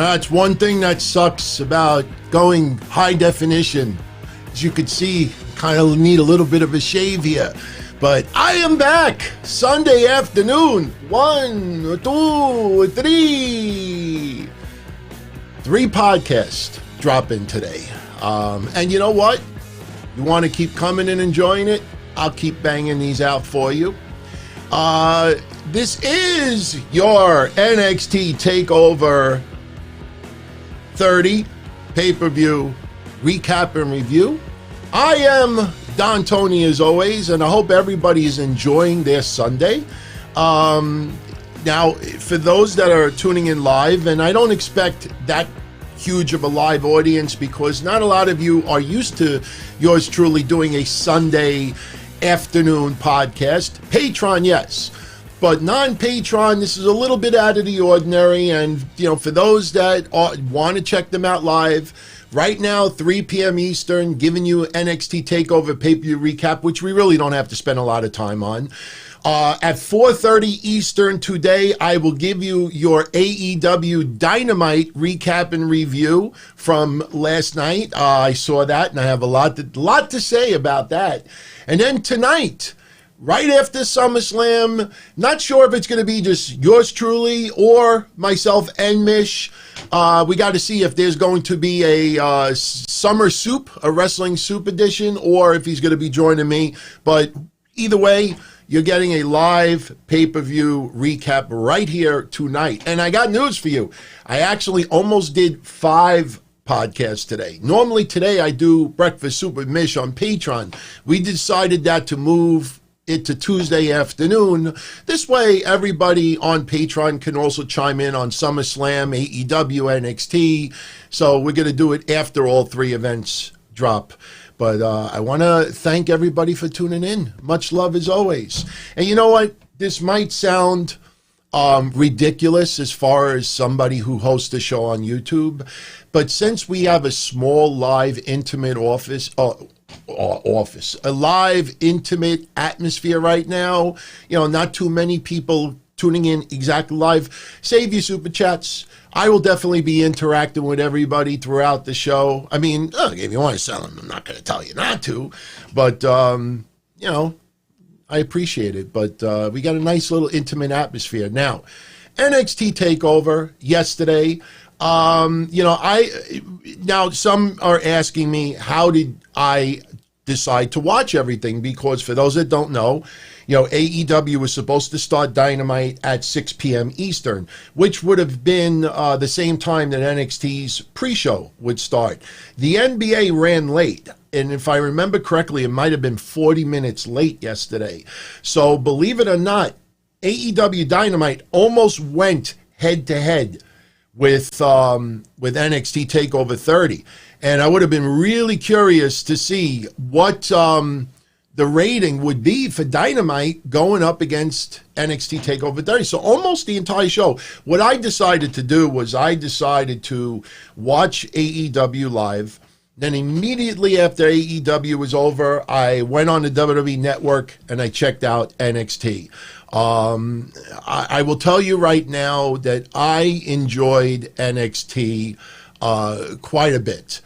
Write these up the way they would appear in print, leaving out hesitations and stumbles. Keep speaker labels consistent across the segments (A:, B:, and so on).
A: That's one thing that sucks about going high definition. As you could see, kind of need a little bit of a shave here. But I am back Sunday afternoon. 1, 2, 3. 3 podcasts dropping today. And you know what? You want to keep coming and enjoying it? I'll keep banging these out for you. This is your NXT Takeover 30 pay-per-view recap and review. I am Don Tony as always, and I hope everybody is enjoying their Sunday. Now, for those that are tuning in live, and I don't expect that huge of a live audience because not a lot of you are used to yours truly doing a Sunday afternoon podcast. Patreon, yes. But non-Patreon, this is a little bit out of the ordinary. And, for those that want to check them out live, right now, 3 p.m. Eastern, giving you NXT TakeOver pay-per-view recap, which we really don't have to spend a lot of time on. At 4:30 Eastern today, I will give you your AEW Dynamite recap and review from last night. I saw that, and I have a lot to say about that. And then tonight, right after SummerSlam, not sure if it's going to be just yours truly or myself and Mish. We got to see if there's going to be a Summer Soup, a Wrestling Soup edition, or if he's going to be joining me. But either way, you're getting a live pay-per-view recap right here tonight. And I got news for you. I actually almost did 5 podcasts today. Normally today I do Breakfast Soup with Mish on Patreon. We decided that to move it to Tuesday afternoon. This way everybody on Patreon can also chime in on SummerSlam, AEW, NXT. So we're going to do it after all 3 events drop. But I want to thank everybody for tuning in. Much love as always. And you know what? This might sound ridiculous as far as somebody who hosts a show on YouTube. But since we have a small, live, intimate a live, intimate atmosphere right now, not too many people tuning in exactly live, save your super chats. I will definitely be interacting with everybody throughout the show. I mean, if you want to sell them, I'm not going to tell you not to. But, I appreciate it. But we got a nice little intimate atmosphere. Now, NXT TakeOver yesterday. Now some are asking me, how did I decide to watch everything? Because for those that don't know, AEW was supposed to start Dynamite at 6 p.m. Eastern, which would have been the same time that NXT's pre-show would start. The NBA ran late, and if I remember correctly, it might have been 40 minutes late yesterday. So believe it or not, AEW Dynamite almost went head-to-head with NXT TakeOver 30. And I would have been really curious to see what the rating would be for Dynamite going up against NXT TakeOver 30. So almost the entire show. What I decided to do was I decided to watch AEW live. Then immediately after AEW was over, I went on the WWE Network and I checked out NXT. I will tell you right now that I enjoyed NXT quite a bit.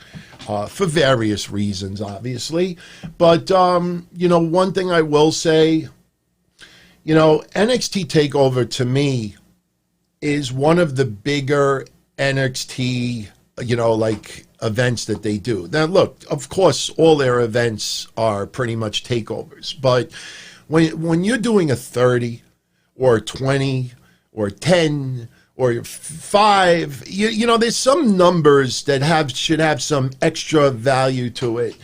A: For various reasons, obviously. But, one thing I will say, NXT TakeOver to me is one of the bigger NXT, events that they do. Now, look, of course, all their events are pretty much takeovers. But when you're doing a 30 or 20 or 10 or 5, there's some numbers that should have some extra value to it.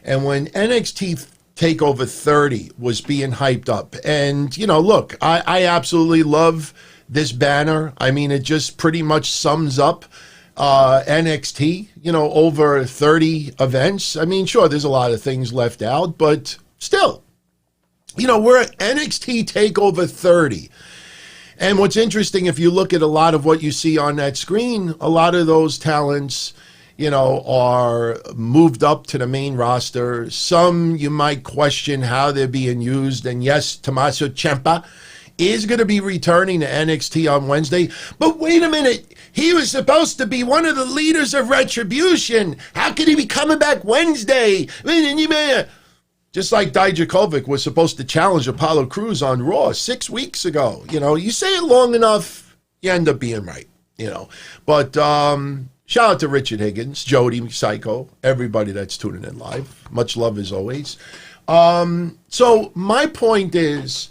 A: And when NXT TakeOver 30 was being hyped up, and, look, I absolutely love this banner. I mean, it just pretty much sums up NXT, over 30 events. I mean, sure, there's a lot of things left out, but still, we're at NXT TakeOver 30. And what's interesting, if you look at a lot of what you see on that screen, a lot of those talents, are moved up to the main roster. Some you might question how they're being used. And yes, Tommaso Ciampa is going to be returning to NXT on Wednesday. But wait a minute. He was supposed to be one of the leaders of Retribution. How could he be coming back Wednesday? Just like Dijakovic was supposed to challenge Apollo Crews on Raw 6 weeks ago. You know, you say it long enough, you end up being right, you know. But shout out to Richard Higgins, Jody, Psycho, everybody that's tuning in live. Much love as always. So my point is,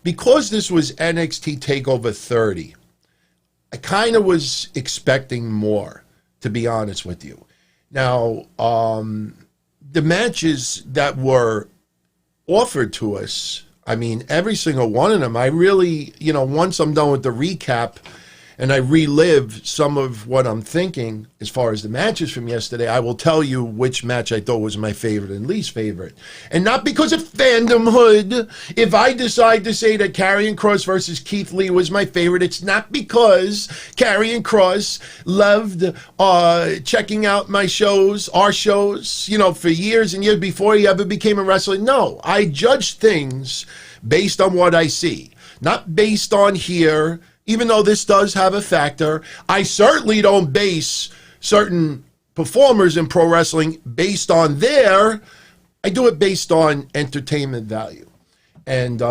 A: because this was NXT TakeOver 30, I kind of was expecting more, to be honest with you. Now, the matches that were offered to us, I mean, every single one of them, I really, you know, once I'm done with the recap and I relive some of what I'm thinking as far as the matches from yesterday, I will tell you which match I thought was my favorite and least favorite. And not because of fandomhood. If I decide to say that Karrion Kross versus Keith Lee was my favorite, it's not because Karrion Kross loved checking out my shows, our shows, you know, for years and years before he ever became a wrestler. No, I judge things based on what I see, not based on here. Even though this does have a factor, I certainly don't base certain performers in pro wrestling based on I do it based on entertainment value. And,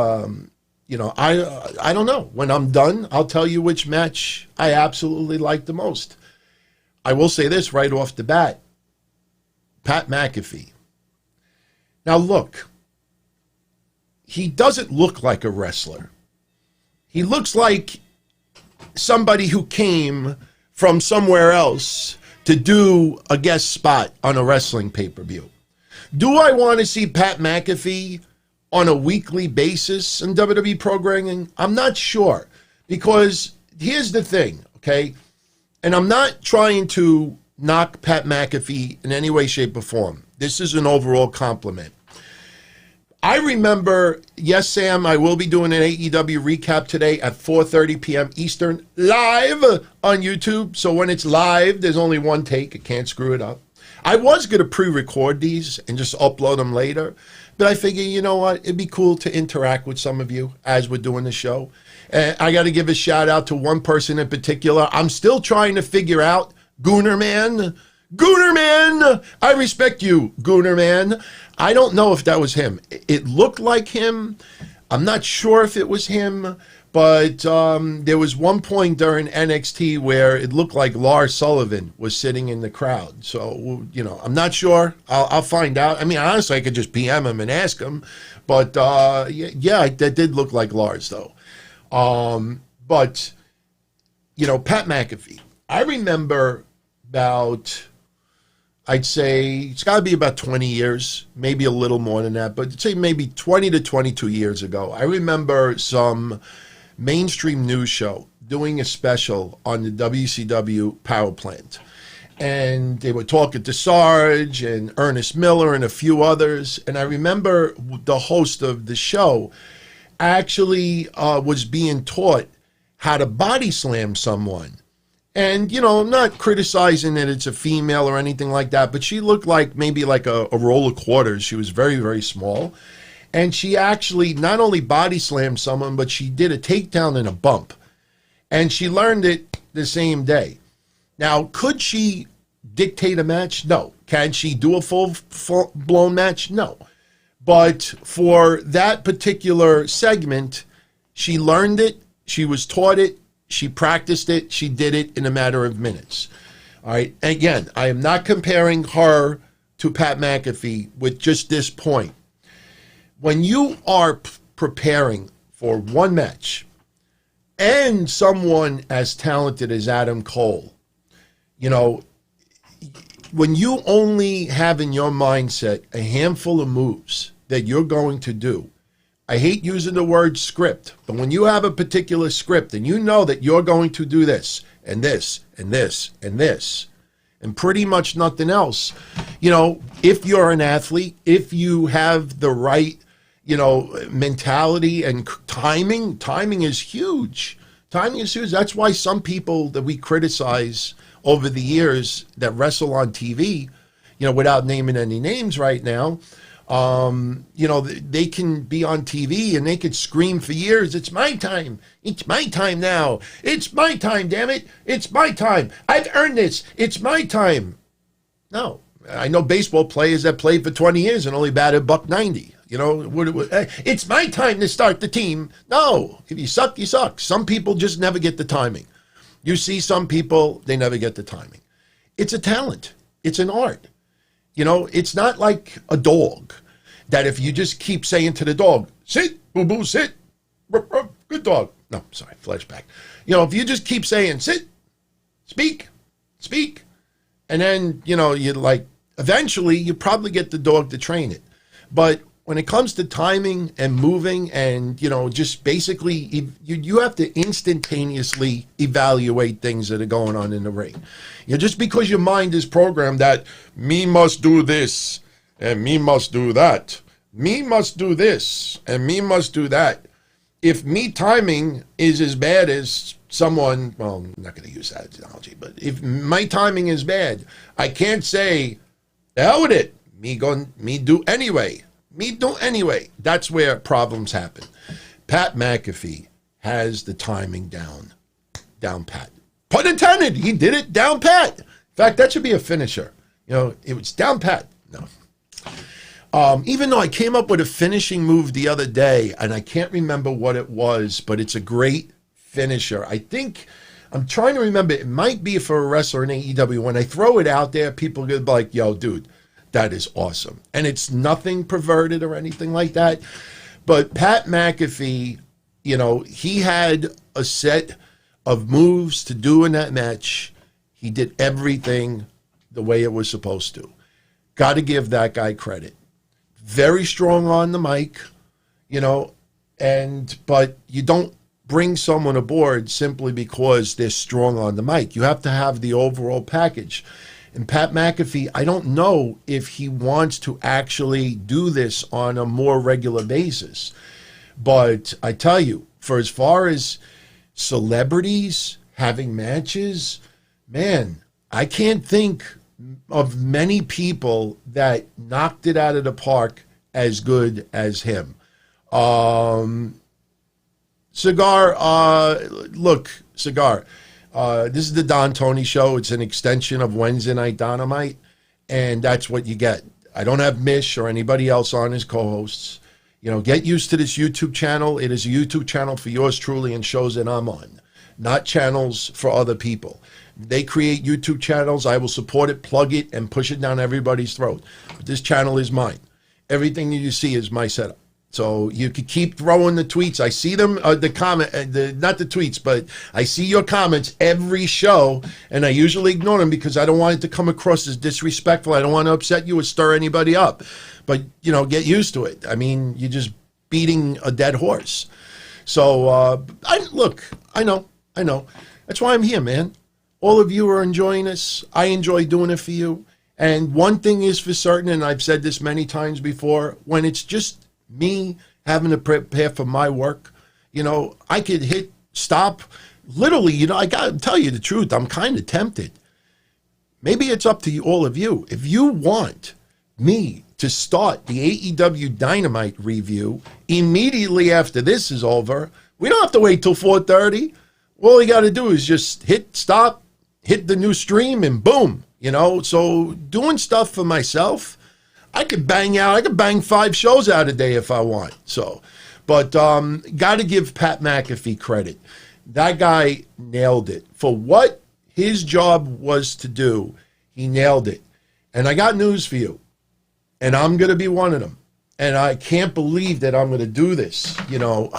A: you know, I don't know. When I'm done, I'll tell you which match I absolutely like the most. I will say this right off the bat. Pat McAfee. Now, look, he doesn't look like a wrestler. He looks like somebody who came from somewhere else to do a guest spot on a wrestling pay-per-view. Do I want to see Pat McAfee on a weekly basis in WWE programming? I'm not sure, because here's the thing, okay? And I'm not trying to knock Pat McAfee in any way, shape, or form. This is an overall compliment. I remember, yes, Sam, I will be doing an AEW recap today at 4:30 p.m. Eastern, live on YouTube. So when it's live, there's only one take. I can't screw it up. I was going to pre-record these and just upload them later. But I figure, you know what? It'd be cool to interact with some of you as we're doing the show. And I got to give a shout out to one person in particular. I'm still trying to figure out, Gooner Man. Gooner Man, I respect you, Gooner Man. I don't know if that was him. It looked like him. I'm not sure if it was him, but there was one point during NXT where it looked like Lars Sullivan was sitting in the crowd. So, you know, I'm not sure. I'll find out. I mean, honestly, I could just PM him and ask him. But, yeah, that did look like Lars, though. But, you know, Pat McAfee. I remember about, I'd say it's got to be about 20 years, maybe a little more than that, but I'd say maybe 20 to 22 years ago. I remember some mainstream news show doing a special on the WCW power plant. And they were talking to Sarge and Ernest Miller and a few others. And I remember the host of the show actually was being taught how to body slam someone. And, you know, I'm not criticizing that it's a female or anything like that, but she looked like maybe like a roll of quarters. She was very, very small. And she actually not only body slammed someone, but she did a takedown and a bump. And she learned it the same day. Now, could she dictate a match? No. Can she do a full-blown match? No. But for that particular segment, she learned it, she was taught it, she practiced it. She did it in a matter of minutes. All right. Again, I am not comparing her to Pat McAfee with just this point. When you are preparing for one match and someone as talented as Adam Cole, you know, when you only have in your mindset a handful of moves that you're going to do, I hate using the word script, but when you have a particular script and you know that you're going to do this and this and this and this and pretty much nothing else, you know, if you're an athlete, if you have the right, you know, mentality and timing is huge. Timing is huge. That's why some people that we criticize over the years that wrestle on TV, you know, without naming any names right now, You know, they can be on TV and they could scream for years, it's my time. It's my time now. It's my time, damn it. It's my time. I've earned this. It's my time. No. I know baseball players that played for 20 years and only batted $190. You know, it's my time to start the team. No. If you suck, you suck. Some people just never get the timing. You see some people, they never get the timing. It's a talent. It's an art. You know, it's not like a dog that if you just keep saying to the dog, sit, boo-boo, sit, good dog. No, sorry, flashback. You know, if you just keep saying, sit, speak, and then, you know, you like, eventually you probably get the dog to train it. But when it comes to timing and moving and, you know, just basically, you have to instantaneously evaluate things that are going on in the ring. You know, just because your mind is programmed that me must do this and me must do that, me must do this and me must do that. If me timing is as bad as someone, well, I'm not going to use that analogy, but if my timing is bad, I can't say, the hell with it, me do anyway. Me do anyway. That's where problems happen. Pat McAfee has the timing down pat. Pun intended, he did it down pat. In fact, that should be a finisher. You know, it was down pat. No. Even though I came up with a finishing move the other day, and I can't remember what it was, but it's a great finisher. I think, I'm trying to remember, it might be for a wrestler in AEW. When I throw it out there, people get like, yo, dude, that is awesome. And it's nothing perverted or anything like that. But Pat McAfee, you know, he had a set of moves to do in that match. He did everything the way it was supposed to. Got to give that guy credit. Very strong on the mic, you know, but you don't bring someone aboard simply because they're strong on the mic. You have to have the overall package. And Pat McAfee, I don't know if he wants to actually do this on a more regular basis. But I tell you, for as far as celebrities having matches, man, I can't think of many people that knocked it out of the park as good as him. Cigar, this is the Don Tony Show. It's an extension of Wednesday Night Don-O-Mite, and that's what you get. I don't have Mish or anybody else on as co-hosts. You know, get used to this YouTube channel. It is a YouTube channel for yours truly and shows that I'm on, not channels for other people. They create YouTube channels. I will support it, plug it, and push it down everybody's throat. But this channel is mine. Everything that you see is my setup. So you could keep throwing the tweets. I see them, the comment, not the tweets, but I see your comments every show, and I usually ignore them because I don't want it to come across as disrespectful. I don't want to upset you or stir anybody up. But, you know, get used to it. I mean, you're just beating a dead horse. So, I know. That's why I'm here, man. All of you are enjoying this. I enjoy doing it for you. And one thing is for certain, and I've said this many times before, when it's just me having to prepare for my work, you know, I could hit stop. Literally, you know, I got to tell you the truth. I'm kind of tempted. Maybe it's up to you, all of you. If you want me to start the AEW Dynamite review immediately after this is over, we don't have to wait till 4:30. All you got to do is just hit stop, hit the new stream, and boom, you know. So doing stuff for myself, I could bang 5 shows out a day if I want. So, but got to give Pat McAfee credit. That guy nailed it. For what his job was to do, he nailed it. And I got news for you. And I'm going to be one of them. And I can't believe that I'm going to do this. You know,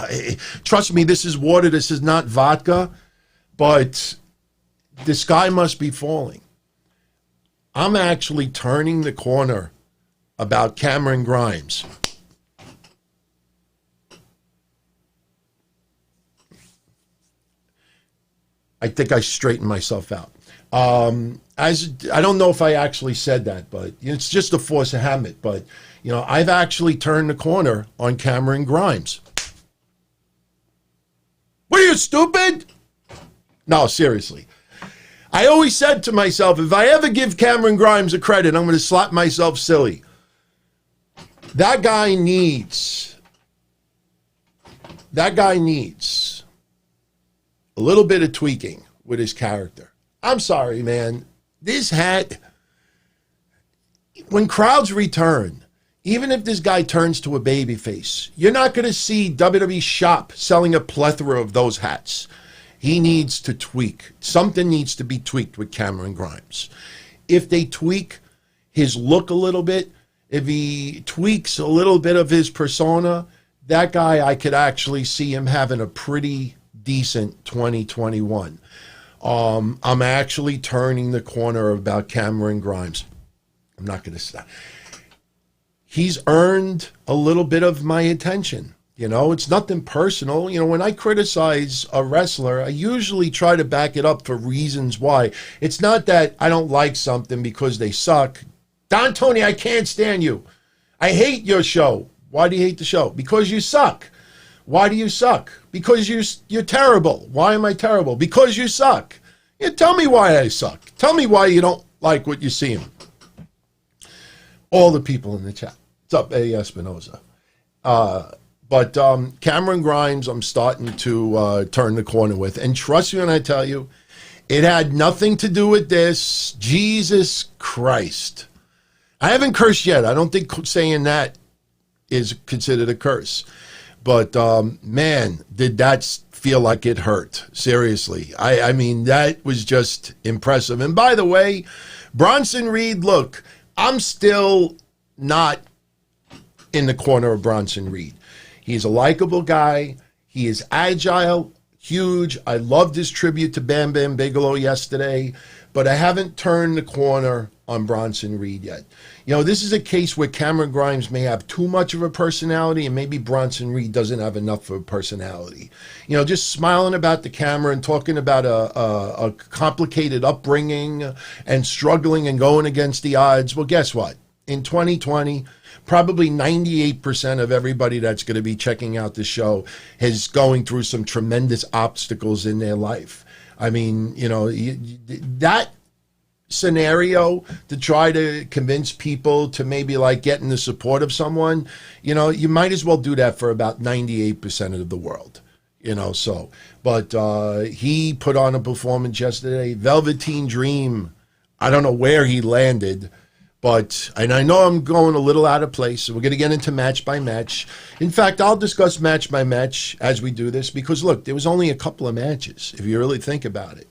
A: trust me, this is water. This is not vodka. But the sky must be falling. I'm actually turning the corner about Cameron Grimes. I think I straightened myself out. As I don't know if I actually said that, but it's just a force of habit. But, you know, I've actually turned the corner on Cameron Grimes. What are you, stupid? No, seriously. I always said to myself, if I ever give Cameron Grimes a credit, I'm going to slap myself silly. That guy needs a little bit of tweaking with his character. I'm sorry, man. This hat, when crowds return, even if this guy turns to a babyface, you're not going to see WWE Shop selling a plethora of those hats. He needs to tweak. Something needs to be tweaked with Cameron Grimes. If they tweak his look a little bit, if he tweaks a little bit of his persona, that guy, I could actually see him having a pretty decent 2021. I'm actually turning the corner about Cameron Grimes. I'm not going to stop. He's earned a little bit of my attention. You know, it's nothing personal. You know, when I criticize a wrestler, I usually try to back it up for reasons why. It's not that I don't like something because they suck. Don Tony, I can't stand you. I hate your show. Why do you hate the show? Because you suck. Why do you suck? Because you're terrible. Why am I terrible? Because you suck. Yeah, tell me why I suck. Tell me why you don't like what you see. All the people in the chat. What's up, A. Espinoza? But Cameron Grimes, I'm starting to turn the corner with. And trust me when I tell you, it had nothing to do with this. Jesus Christ. I haven't cursed yet. I don't think saying that is considered a curse. But, man, did that feel like it hurt. Seriously. I mean, that was just impressive. And by the way, Bronson Reed, look, I'm still not in the corner of Bronson Reed. He's a likable guy. He is agile, huge. I loved his tribute to Bam Bam Bigelow yesterday, but I haven't turned the corner on Bronson Reed yet. You know, this is a case where Cameron Grimes may have too much of a personality and maybe Bronson Reed doesn't have enough of a personality. You know, just smiling about the camera and talking about a complicated upbringing and struggling and going against the odds. Well, guess what? In 2020, probably 98% of everybody that's going to be checking out the show is going through some tremendous obstacles in their life. I mean, you know, that scenario to try to convince people to maybe like getting the support of someone, you know, you might as well do that for about 98% of the world, you know, so. But he put on a performance yesterday. Velveteen Dream, I don't know where he landed, but, and I know I'm going a little out of place, so we're going to get into match by match. In fact, I'll discuss match by match as we do this because, look, there was only a couple of matches, if you really think about it.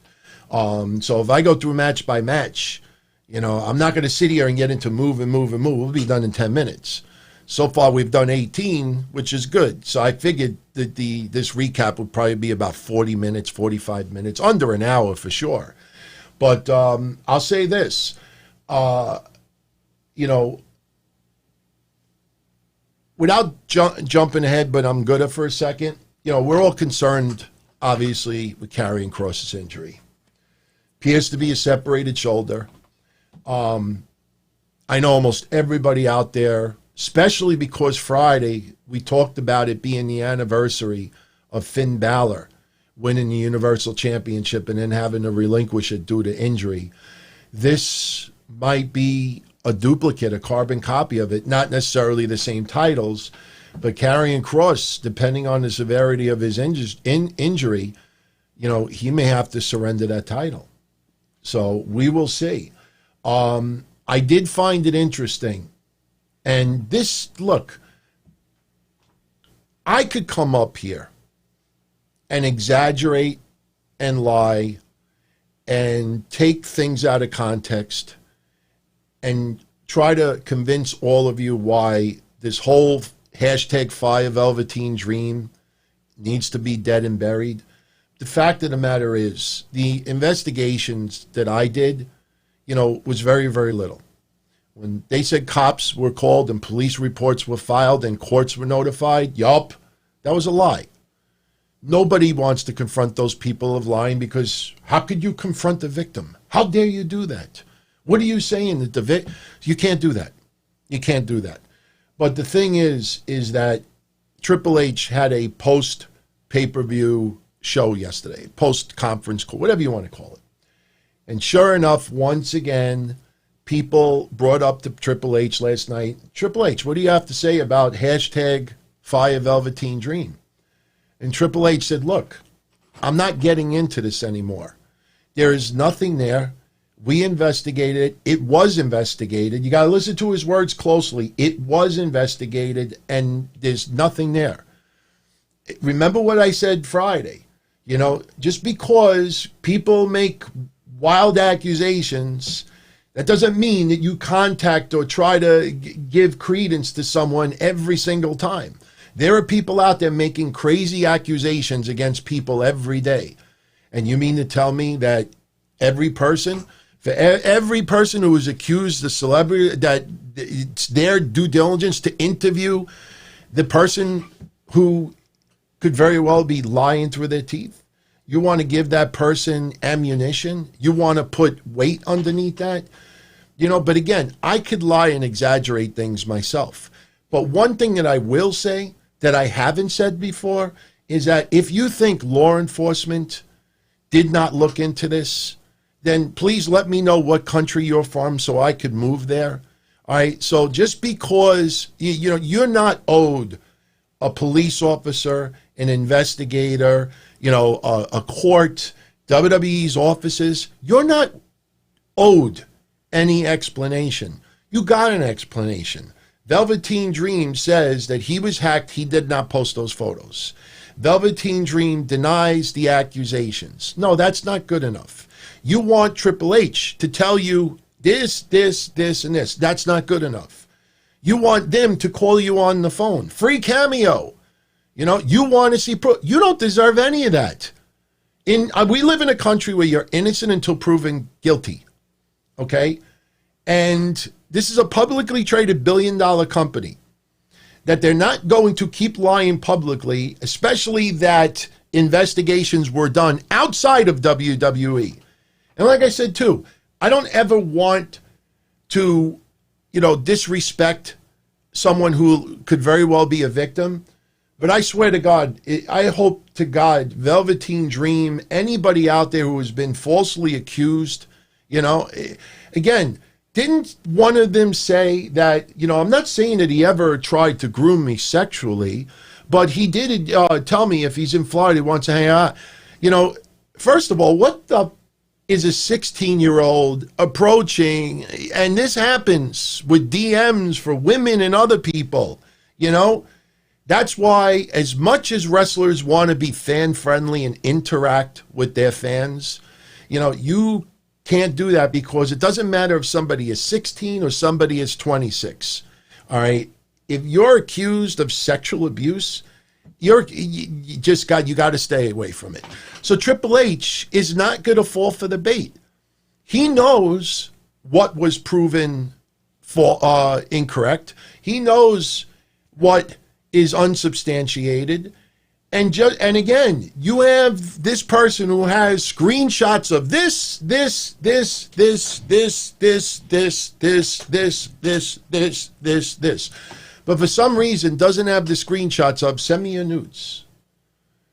A: So if I go through match by match, you know, I'm not going to sit here and get into move. We'll be done in 10 minutes. So far, we've done 18, which is good. So I figured that this recap would probably be about 40 minutes, 45 minutes, under an hour for sure. But I'll say this. You know, without jumping ahead, but I'm good for a second, you know, we're all concerned, obviously, with Karrion Kross's injury. Appears to be a separated shoulder. I know almost everybody out there, especially because Friday, we talked about it being the anniversary of Finn Balor winning the Universal Championship and then having to relinquish it due to injury. This might be a duplicate, a carbon copy of it, not necessarily the same titles, but Karrion Kross, depending on the severity of his injury, you know, he may have to surrender that title. So we will see. I did find it interesting. And this, look, I could come up here and exaggerate and lie and take things out of context and try to convince all of you why this whole hashtag Fire Velveteen Dream needs to be dead and buried. The fact of the matter is, the investigations that I did, you know, was very, very little. When they said cops were called and police reports were filed and courts were notified, yup, that was a lie. Nobody wants to confront those people of lying because how could you confront the victim? How dare you do that? What are you saying that you can't do that. You can't do that. But the thing is that Triple H had a post pay-per-view show yesterday, post conference call, whatever you want to call it. And sure enough, once again, people brought up to Triple H last night, Triple H, what do you have to say about hashtag Fire Velveteen Dream? And Triple H said, look, I'm not getting into this anymore. There is nothing there. We investigated it. It was investigated. You got to listen to his words closely. It was investigated, and there's nothing there. Remember what I said Friday. You know, just because people make wild accusations, that doesn't mean that you contact or try to give credence to someone every single time. There are people out there making crazy accusations against people every day. And you mean to tell me that every person who is accused of celebrity, that it's their due diligence to interview the person who could very well be lying through their teeth? You want to give that person ammunition? You want to put weight underneath that? You know, but again, I could lie and exaggerate things myself. But one thing that I will say that I haven't said before is that if you think law enforcement did not look into this, then please let me know what country you're from so I could move there. All right. So just because, you know, you're not owed a police officer, an investigator, you know, a court, WWE's offices, you're not owed any explanation. You got an explanation. Velveteen Dream says that he was hacked. He did not post those photos. Velveteen Dream denies the accusations. No, that's not good enough. You want Triple H to tell you this, and this. That's not good enough. You want them to call you on the phone. Free cameo. You know, you want to see proof. You don't deserve any of that. We live in a country where you're innocent until proven guilty. Okay? And this is a publicly traded billion-dollar company that they're not going to keep lying publicly, especially that investigations were done outside of WWE. And like I said, too, I don't ever want to, you know, disrespect someone who could very well be a victim. But I swear to God, I hope to God, Velveteen Dream, anybody out there who has been falsely accused, you know, again, didn't one of them say that, you know, I'm not saying that he ever tried to groom me sexually, but he did tell me if he's in Florida, he wants to hang out. You know, first of all, what the is a 16-year-old approaching, and this happens with DMs for women and other people, you know? That's why, as much as wrestlers want to be fan-friendly and interact with their fans, you know, you can't do that because it doesn't matter if somebody is 16 or somebody is 26. All right? If you're accused of sexual abuse, you got to stay away from it. So Triple H is not going to fall for the bait. He knows what was proven incorrect. He knows what is unsubstantiated. And again, you have this person who has screenshots of this. But for some reason doesn't have the screenshots of, send me your nudes.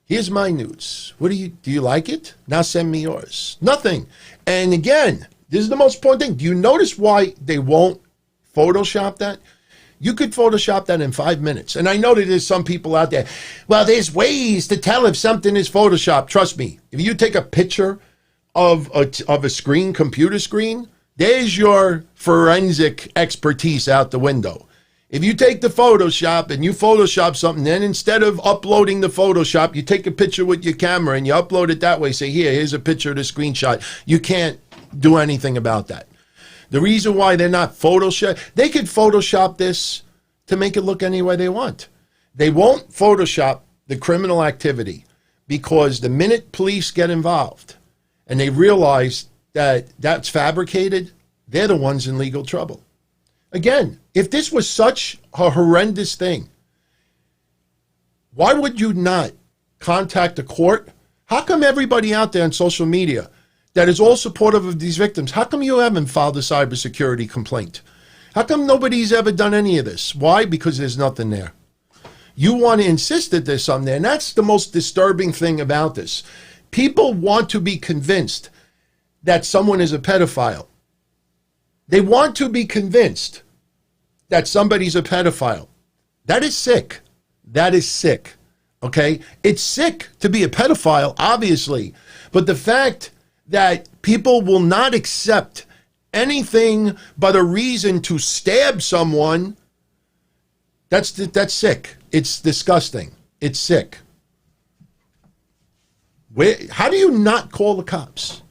A: Here's my nudes. Do you like it? Now send me yours. Nothing. And again, this is the most important thing. Do you notice why they won't Photoshop that? You could Photoshop that in 5 minutes. And I know that there's some people out there, well, there's ways to tell if something is Photoshopped. Trust me, if you take a picture of a screen, computer screen, there's your forensic expertise out the window. If you take the Photoshop and you Photoshop something, then instead of uploading the Photoshop, you take a picture with your camera and you upload it that way. Say, here's a picture of the screenshot. You can't do anything about that. The reason why they're not Photoshop, they could Photoshop this to make it look any way they want. They won't Photoshop the criminal activity because the minute police get involved and they realize that that's fabricated, they're the ones in legal trouble. Again, if this was such a horrendous thing, why would you not contact the court? How come everybody out there on social media that is all supportive of these victims, how come you haven't filed a cybersecurity complaint? How come nobody's ever done any of this? Why? Because there's nothing there. You want to insist that there's something there, and that's the most disturbing thing about this. People want to be convinced that someone is a pedophile. They want to be convinced that somebody's a pedophile. That is sick. That is sick. Okay? It's sick to be a pedophile, obviously. But the fact that people will not accept anything but a reason to stab someone, that's sick. It's disgusting. It's sick. How do you not call the cops?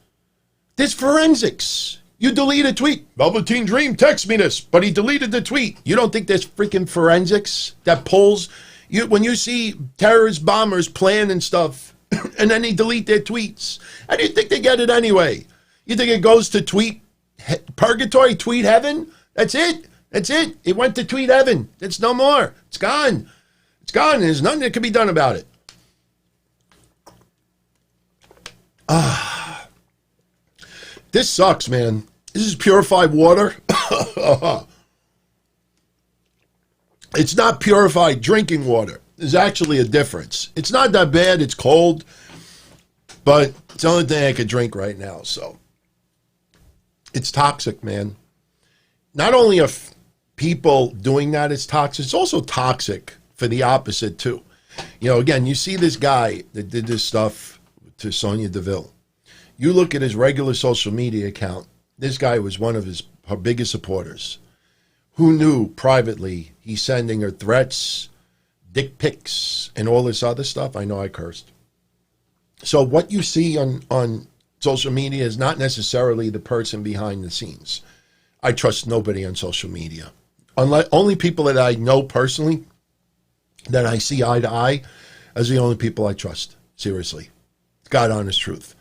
A: There's forensics. You delete a tweet. Velveteen Dream text me this, but he deleted the tweet. You don't think there's freaking forensics that pulls? When you see terrorist bombers plan and stuff, and then they delete their tweets, how do you think they get it anyway? You think it goes to tweet purgatory, tweet heaven? That's it. That's it. It went to tweet heaven. It's no more. It's gone. It's gone. There's nothing that can be done about it. This sucks, man. This is purified water. It's not purified drinking water. There's actually a difference. It's not that bad. It's cold, but it's the only thing I could drink right now. So it's toxic, man. Not only are people doing that, it's toxic. It's also toxic for the opposite too. You know, again, you see this guy that did this stuff to Sonya Deville. You look at his regular social media account. This guy was one of her biggest supporters. Who knew privately he's sending her threats, dick pics, and all this other stuff? I know I cursed. So what you see on social media is not necessarily the person behind the scenes. I trust nobody on social media. Only people that I know personally, that I see eye to eye, as the only people I trust. Seriously. God honest truth.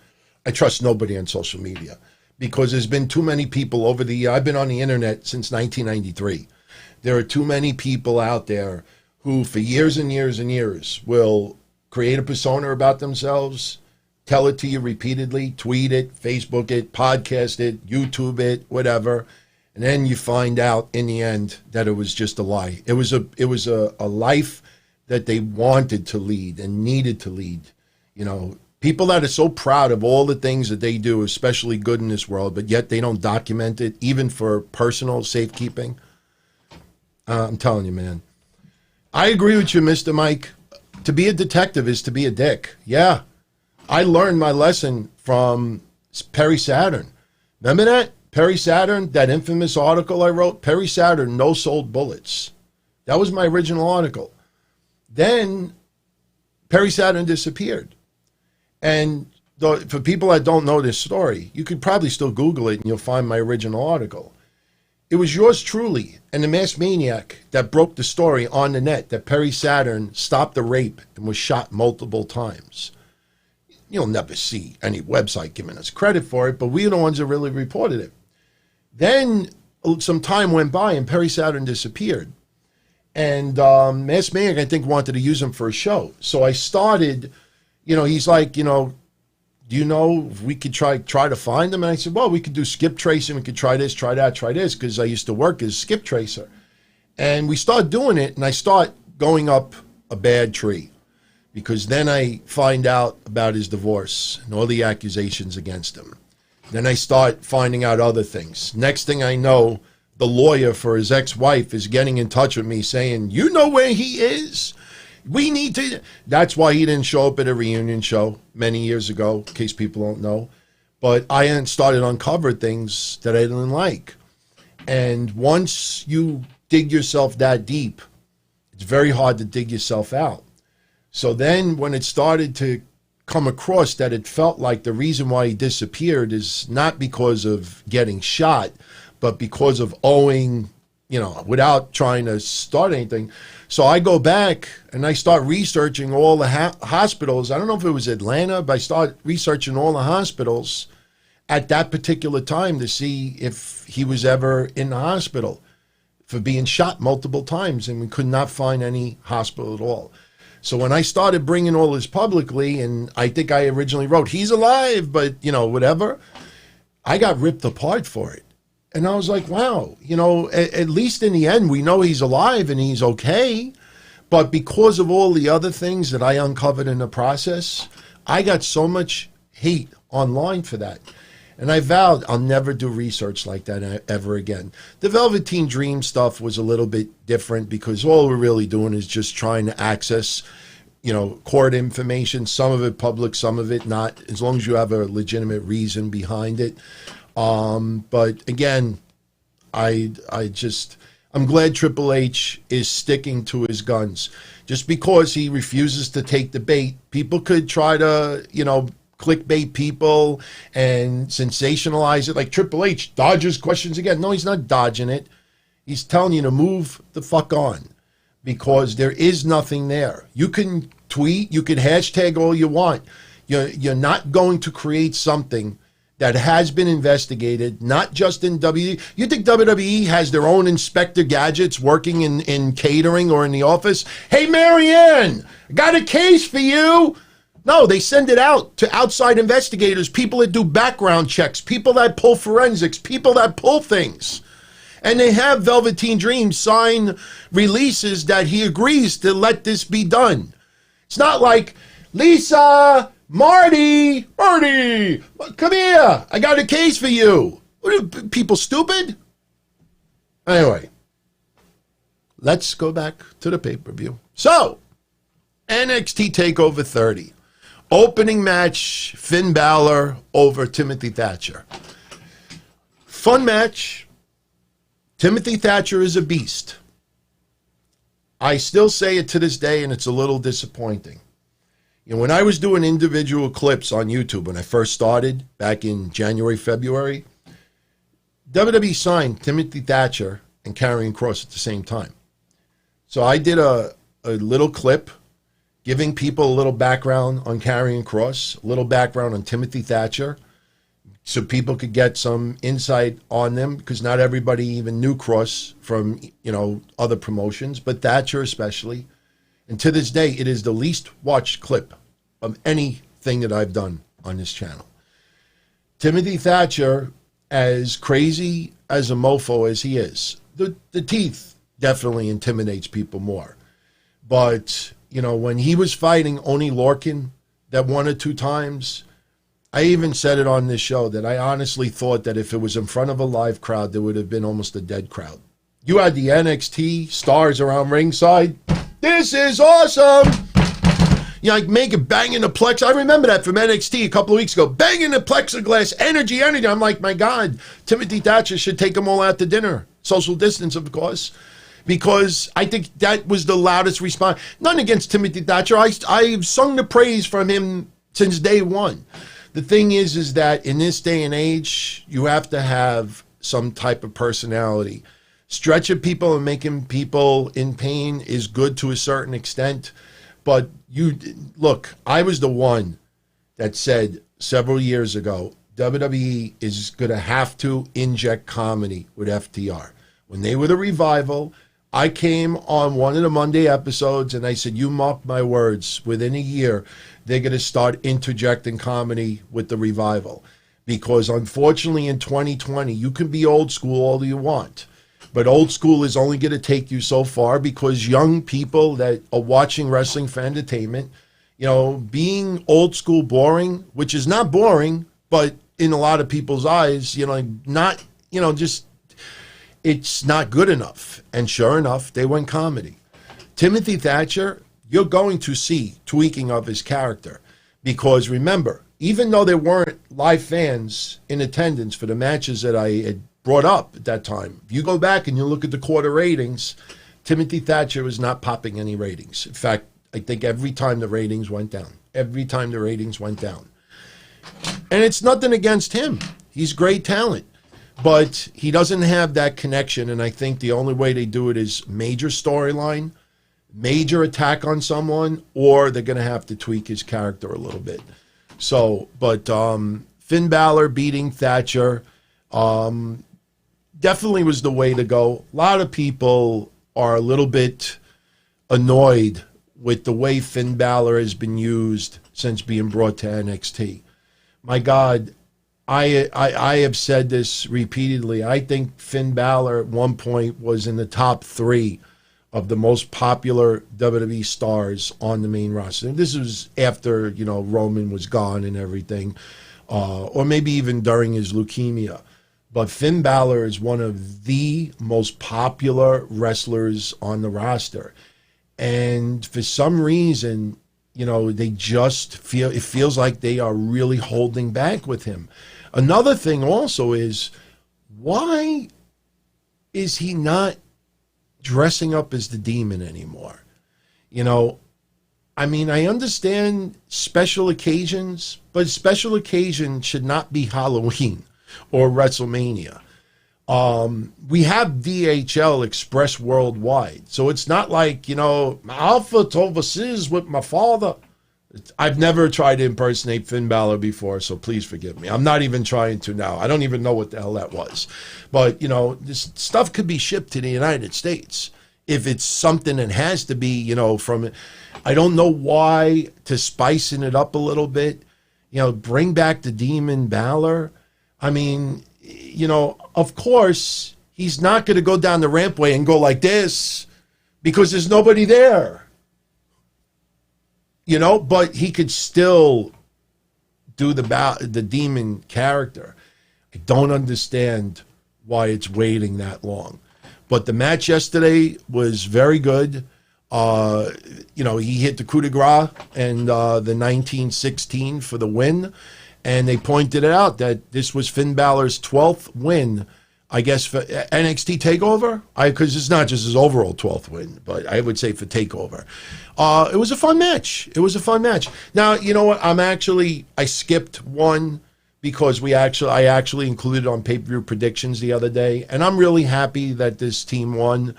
A: I trust nobody on social media because there's been too many people over the year. I've been on the internet since 1993. There are too many people out there who for years and years and years will create a persona about themselves, tell it to you repeatedly, tweet it, Facebook it, podcast it, YouTube it, whatever. And then you find out in the end that it was just a lie. It was a life that they wanted to lead and needed to lead. You know, people that are so proud of all the things that they do, especially good in this world, but yet they don't document it, even for personal safekeeping. I'm telling you, man. I agree with you, Mr. Mike. To be a detective is to be a dick. Yeah. I learned my lesson from Perry Saturn. Remember that? Perry Saturn, that infamous article I wrote? Perry Saturn, no sold bullets. That was my original article. Then Perry Saturn disappeared. And for people that don't know this story, you could probably still Google it and you'll find my original article. It was yours truly and the Masked Maniac that broke the story on the net that Perry Saturn stopped the rape and was shot multiple times. You'll never see any website giving us credit for it, but we are the ones that really reported it. Then some time went by and Perry Saturn disappeared. And Masked Maniac, I think, wanted to use him for a show. So I started, he's like, do you know if we could try to find him? And I said, well, we could do skip tracing. We could try this, try that, try this, because I used to work as skip tracer. And we started doing it, and I start going up a bad tree. Because then I find out about his divorce and all the accusations against him. Then I start finding out other things. Next thing I know, the lawyer for his ex-wife is getting in touch with me saying, you know where he is? We need to. That's why he didn't show up at a reunion show many years ago, in case people don't know. But I started to uncover things that I didn't like. And once you dig yourself that deep, it's very hard to dig yourself out. So then when it started to come across that it felt like the reason why he disappeared is not because of getting shot, but because of owing, without trying to start anything. So I go back and I start researching all the hospitals. I don't know if it was Atlanta, but I start researching all the hospitals at that particular time to see if he was ever in the hospital for being shot multiple times, and we could not find any hospital at all. So when I started bringing all this publicly, and I think I originally wrote, he's alive, but, whatever, I got ripped apart for it. And I was like, wow, at least in the end, we know he's alive and he's okay. But because of all the other things that I uncovered in the process, I got so much hate online for that. And I vowed I'll never do research like that ever again. The Velveteen Dream stuff was a little bit different because all we're really doing is just trying to access, court information, some of it public, some of it not, as long as you have a legitimate reason behind it. But again, I'm glad Triple H is sticking to his guns. Just because he refuses to take the bait, people could try to, clickbait people and sensationalize it. Like Triple H dodges questions again. No, he's not dodging it. He's telling you to move the fuck on because there is nothing there. You can tweet, you can hashtag all you want. You're not going to create something that has been investigated, not just in WWE. You think WWE has their own Inspector Gadgets working in catering or in the office? Hey, Marianne, got a case for you. No, they send it out to outside investigators, people that do background checks, people that pull forensics, people that pull things. And they have Velveteen Dream sign releases that he agrees to let this be done. It's not like, Lisa, Marty, come here. I got a case for you. What are people stupid? Anyway, let's go back to the pay-per-view. So, NXT TakeOver 30. Opening match, Finn Balor over Timothy Thatcher. Fun match. Timothy Thatcher is a beast. I still say it to this day, and it's a little disappointing. When I was doing individual clips on YouTube when I first started back in January, February, WWE signed Timothy Thatcher and Karrion Kross at the same time. So I did a little clip giving people a little background on Karrion Kross, a little background on Timothy Thatcher, so people could get some insight on them, because not everybody even knew Kross from, other promotions, but Thatcher especially. And to this day, it is the least watched clip of anything that I've done on this channel. Timothy Thatcher, as crazy as a mofo as he is, the teeth definitely intimidates people more. But, when he was fighting Oney Lorcan that 1 or 2 times, I even said it on this show that I honestly thought that if it was in front of a live crowd, there would have been almost a dead crowd. You had the NXT stars around ringside. This is awesome. Like making banging the plex. I remember that from NXT a couple of weeks ago. Banging the plexiglass, energy. I'm like, my God, Timothy Thatcher should take them all out to dinner. Social distance, of course. Because I think that was the loudest response. Nothing against Timothy Thatcher. I've sung the praise from him since day one. The thing is that in this day and age, you have to have some type of personality. Stretching people and making people in pain is good to a certain extent. But look, I was the one that said several years ago, WWE is going to have to inject comedy with FTR. When they were the Revival, I came on one of the Monday episodes and I said, you mark my words, within a year, they're going to start interjecting comedy with the Revival. Because unfortunately in 2020, you can be old school all you want. But old school is only going to take you so far, because young people that are watching wrestling for entertainment, being old school boring, which is not boring, but in a lot of people's eyes, it's not good enough. And sure enough, they went comedy. Timothy Thatcher, you're going to see tweaking of his character, because remember, even though there weren't live fans in attendance for the matches that I had brought up at that time, if you go back and you look at the quarter ratings, Timothy Thatcher was not popping any ratings. In fact, I think every time the ratings went down. And it's nothing against him. He's great talent. But he doesn't have that connection, and I think the only way they do it is major storyline, major attack on someone, or they're going to have to tweak his character a little bit. So, but Finn Balor beating Thatcher definitely was the way to go. A lot of people are a little bit annoyed with the way Finn Balor has been used since being brought to NXT. My God, I have said this repeatedly. I think Finn Balor at one point was in the top 3 of the most popular WWE stars on the main roster. And this was after, Roman was gone and everything. or maybe even during his leukemia. But Finn Balor is one of the most popular wrestlers on the roster. And for some reason, they just it feels like they are really holding back with him. Another thing also is, why is he not dressing up as the Demon anymore? I understand special occasions, but special occasion should not be Halloween or WrestleMania. We have DHL Express worldwide, so it's not like, Alpha overseas with my father. I've never tried to impersonate Finn Balor before, so please forgive me. I'm not even trying to now. I don't even know what the hell that was. But, this stuff could be shipped to the United States if it's something that has to be, from, I don't know why, to spicing it up a little bit, bring back the Demon Balor. Of course, he's not going to go down the rampway and go like this because there's nobody there. But he could still do the Demon character. I don't understand why it's waiting that long. But the match yesterday was very good. He hit the coup de grace and the 1916 for the win. And they pointed it out that this was Finn Balor's 12th win, I guess, for NXT Takeover. Because it's not just his overall 12th win, but I would say for Takeover. It was a fun match. Now, you know what? I skipped one because I actually included on pay-per-view predictions the other day. And I'm really happy that this team won.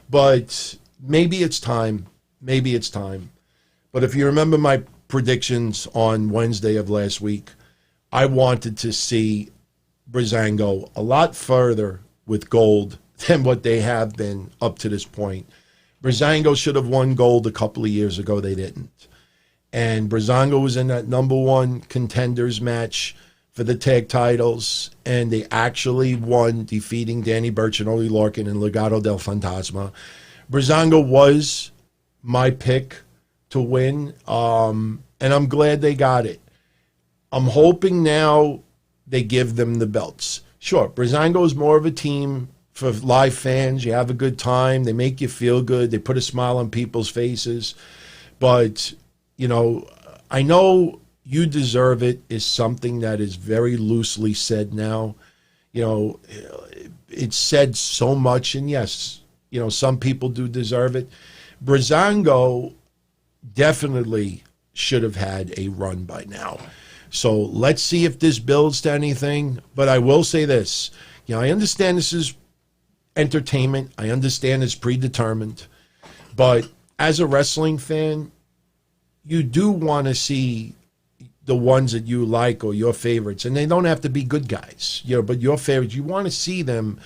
A: But maybe it's time. But if you remember my predictions on Wednesday of last week, I wanted to see Breezango a lot further with gold than what they have been up to this point. Breezango should have won gold a couple of years ago. They didn't. And Breezango was in that number one contenders match for the tag titles, and they actually won, defeating Danny Burch and Oney Lorcan in Legado del Fantasma. Breezango was my pick to win, and I'm glad they got it. I'm hoping now they give them the belts. Sure, Breezango is more of a team for live fans. You have a good time. They make you feel good. They put a smile on people's faces. But, I know you deserve it is something that is very loosely said now. It's said so much, and yes, some people do deserve it. Breezango definitely should have had a run by now. So let's see if this builds to anything. But I will say this. I understand this is entertainment. I understand it's predetermined. But as a wrestling fan, you do want to see the ones that you like or your favorites. And they don't have to be good guys, but your favorites. You want to see them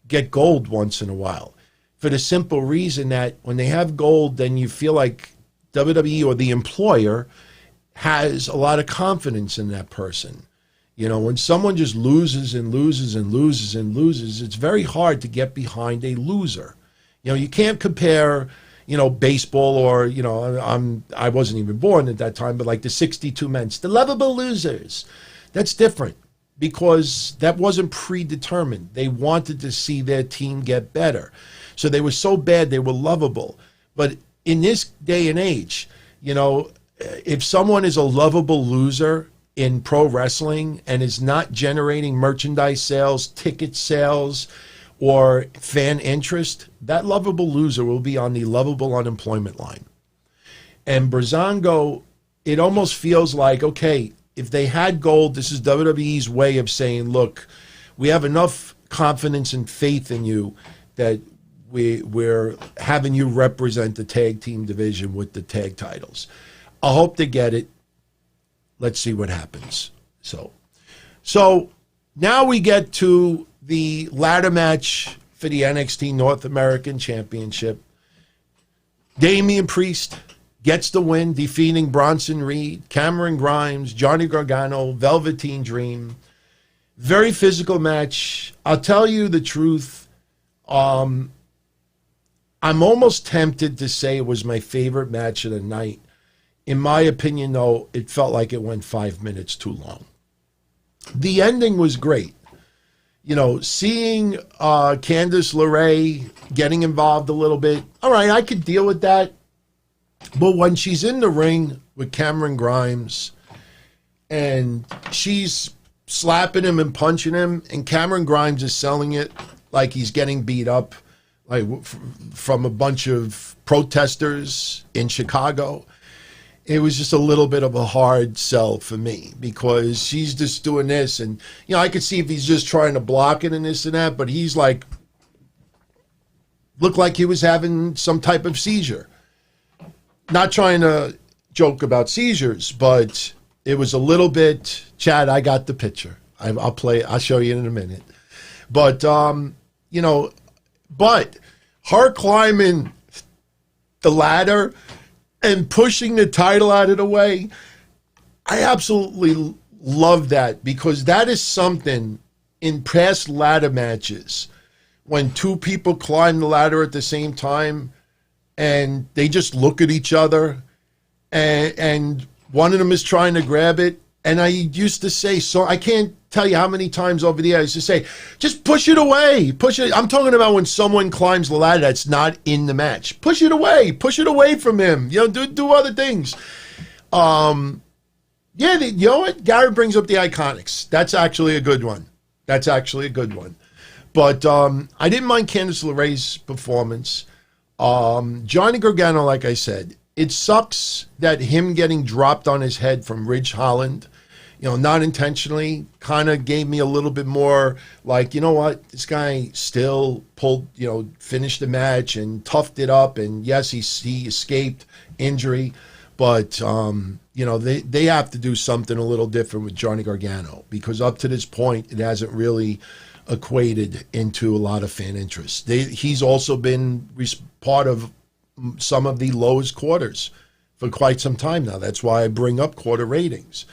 A: get gold once in a while. For the simple reason that when they have gold, then you feel like WWE or the employer has a lot of confidence in that person. When someone just loses and loses and loses and loses, it's very hard to get behind a loser. You can't compare, baseball or, I wasn't even born at that time, but like the 62 men, the lovable losers. That's different because that wasn't predetermined. They wanted to see their team get better. So they were so bad, they were lovable. But in this day and age, if someone is a lovable loser in pro wrestling and is not generating merchandise sales, ticket sales, or fan interest, that lovable loser will be on the lovable unemployment line. And Breezango, it almost feels like, okay, if they had gold, this is WWE's way of saying, look, we have enough confidence and faith in you that we're having you represent the tag team division with the tag titles. I hope they get it. Let's see what happens. So now we get to the ladder match for the NXT North American Championship. Damien Priest gets the win, defeating Bronson Reed, Cameron Grimes, Johnny Gargano, Velveteen Dream. Very physical match. I'll tell you the truth. I'm almost tempted to say it was my favorite match of the night. In my opinion, though, it felt like it went 5 minutes too long. The ending was great. You know, seeing Candice LeRae getting involved a little bit, all right, I could deal with that. But when she's in the ring with Cameron Grimes and she's slapping him and punching him, and Cameron Grimes is selling it like he's getting beat up like from a bunch of protesters in Chicago, it was just a little bit of a hard sell for me, because she's just doing this, and you know, I could see if he's just trying to block it and this and that, but he's like, looked like he was having some type of seizure. Not trying to joke about seizures, but it was a little bit, Chad, I got the picture. I'll show you in a minute. But, you know, but her climbing the ladder and pushing the title out of the way, I absolutely love that, because that is something in past ladder matches, when two people climb the ladder at the same time and they just look at each other and one of them is trying to grab it. And I used to say, so I can't tell you how many times over the years I used to say, just push it away, push it. I'm talking about when someone climbs the ladder that's not in the match. Push it away from him. You know, do other things. Yeah, you know what? Gary brings up the Iconics. That's actually a good one. But I didn't mind Candice LeRae's performance. Johnny Gargano, like I said, it sucks that him getting dropped on his head from Ridge Holland, you know, not intentionally, kind of gave me a little bit more like, you know what, this guy still pulled, you know, finished the match and toughed it up. And yes, he escaped injury, but, you know, they have to do something a little different with Johnny Gargano, because up to this point, it hasn't really equated into a lot of fan interest. He's also been part of some of the lowest quarters for quite some time now. That's why I bring up quarter ratings.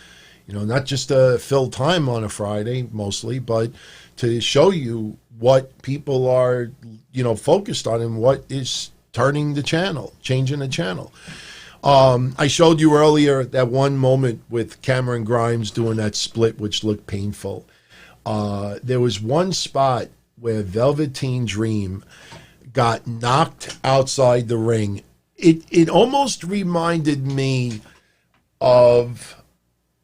A: You know, not just to fill time on a Friday mostly, but to show you what people are, you know, focused on and what is turning the channel, changing the channel. I showed you earlier that one moment with Cameron Grimes doing that split, which looked painful. There was one spot where Velveteen Dream got knocked outside the ring. It almost reminded me of